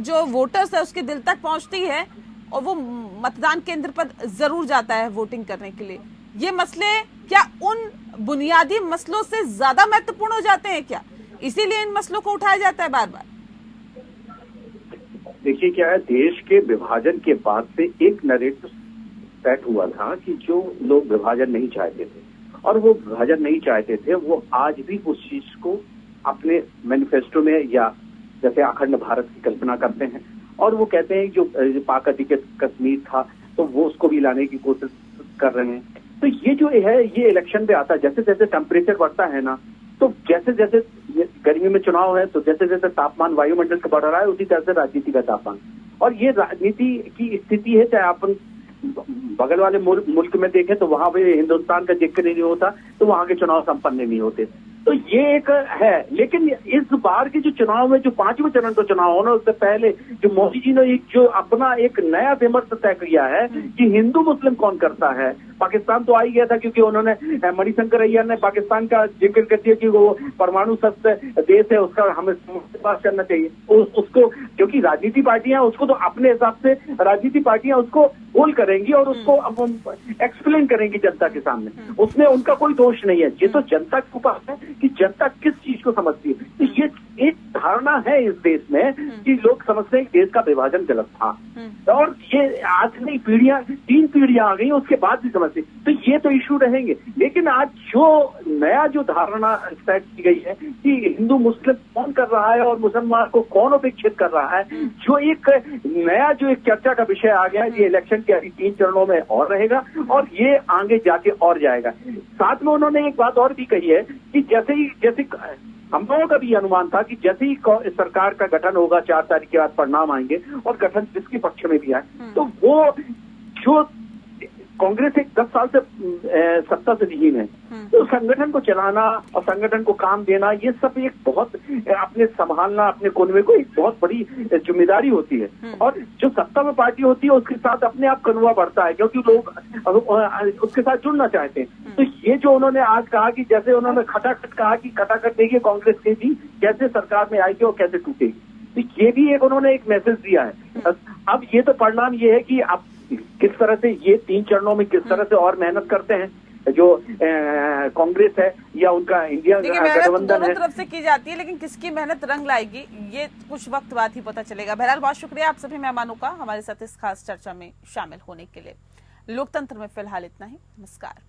जो वोटर्स है उसके दिल तक पहुंचती है और वो मतदान केंद्र पर जरूर जाता है वोटिंग करने के लिए। ये मसले क्या उन बुनियादी मसलों से ज्यादा महत्वपूर्ण हो जाते हैं क्या? इसीलिए इन मसलों को उठाया जाता है बार बार। देखिए क्या है, देश के विभाजन के बाद से एक नैरेटिव सेट हुआ था कि जो लोग विभाजन नहीं चाहते थे और वो विभाजन नहीं चाहते थे, वो आज भी उस चीज को अपने मैनिफेस्टो में या जैसे अखंड भारत की कल्पना करते हैं और वो कहते हैं जो पाक अधिकृत कश्मीर था तो वो उसको भी लाने की कोशिश कर रहे हैं। तो ये जो है ये इलेक्शन पे आता है, जैसे जैसे टेम्परेचर बढ़ता है ना, तो जैसे जैसे गर्मी में चुनाव है तो जैसे जैसे तापमान वायुमंडल का बढ़ रहा है उसी तरह से राजनीति का तापमान, और ये राजनीति की स्थिति है। चाहे अपन बगल वाले मुल्क में देखें तो वहां पे हिंदुस्तान का जिक्र नहीं होता तो वहां के चुनाव संपन्न नहीं होते। तो ये एक है। लेकिन इस बार के जो चुनाव में जो 5वें चरण का चुनाव होना, उससे पहले जो मोदी जी ने जो अपना एक नया विमर्श तय किया है कि हिंदू मुस्लिम कौन करता है। पाकिस्तान तो आ ही गया था, क्योंकि उन्होंने मणिशंकर अय्यर ने पाकिस्तान का जिक्र कर दिया कि वो परमाणु शस्त्र देश है, उसका हमें पास करना चाहिए उसको, क्योंकि राजनीति पार्टियां उसको तो अपने हिसाब से राजनीति पार्टियां उसको बोल करेंगी और उसको एक्सप्लेन करेंगी जनता के सामने। उसमें उनका कोई दोष नहीं है, ये तो जनता के ऊपर है कि जनता किस चीज को समझती है। तो ये एक धारणा है इस देश में कि लोग समझते हैं कि देश का विभाजन गलत था, और ये आज नहीं, 3 पीढ़ियां आ गई उसके बाद भी समझते, तो ये तो इशू रहेंगे। लेकिन आज जो नया जो धारणा सेट की गई है कि हिंदू मुस्लिम कौन कर रहा है और मुसलमान को कौन उपेक्षित कर रहा है, जो एक नया जो एक चर्चा का विषय आ गया है, ये इलेक्शन के 3 चरणों में और रहेगा और ये आगे जाके और जाएगा। साथ में उन्होंने एक बात और भी कही है कि जैसे हम लोगों का भी अनुमान था कि जैसे ही सरकार का गठन होगा, 4 तारीख के बाद परिणाम आएंगे और गठन जिसके पक्ष में भी आए, तो वो जो कांग्रेस एक 10 साल से सत्ता से विहीन है, तो संगठन को चलाना और संगठन को काम देना, ये सब एक बहुत अपने संभालना, अपने कोनवे को एक बहुत बड़ी जिम्मेदारी होती है। और जो सत्ता में पार्टी होती है उसके साथ अपने आप कनुआ बढ़ता है, क्योंकि लोग उसके साथ जुड़ना चाहते हैं। तो ये जो उन्होंने आज कहा कि जैसे उन्होंने खटाखट कहा कि खटाखट देखिए कांग्रेस के भी कैसे सरकार में आएगी और कैसे टूटेगी, तो ये भी एक उन्होंने एक मैसेज दिया है। अब ये तो परिणाम ये है कि अब किस तरह से ये 3 चरणों में किस तरह से और मेहनत करते हैं जो कांग्रेस है या उनका इंडिया गठबंधन दोनों है। तरफ से की जाती है, लेकिन किसकी मेहनत रंग लाएगी ये कुछ वक्त बाद ही पता चलेगा। बहरहाल बहुत शुक्रिया आप सभी मेहमानों का हमारे साथ इस खास चर्चा में शामिल होने के लिए। लोकतंत्र में फिलहाल इतना ही। नमस्कार।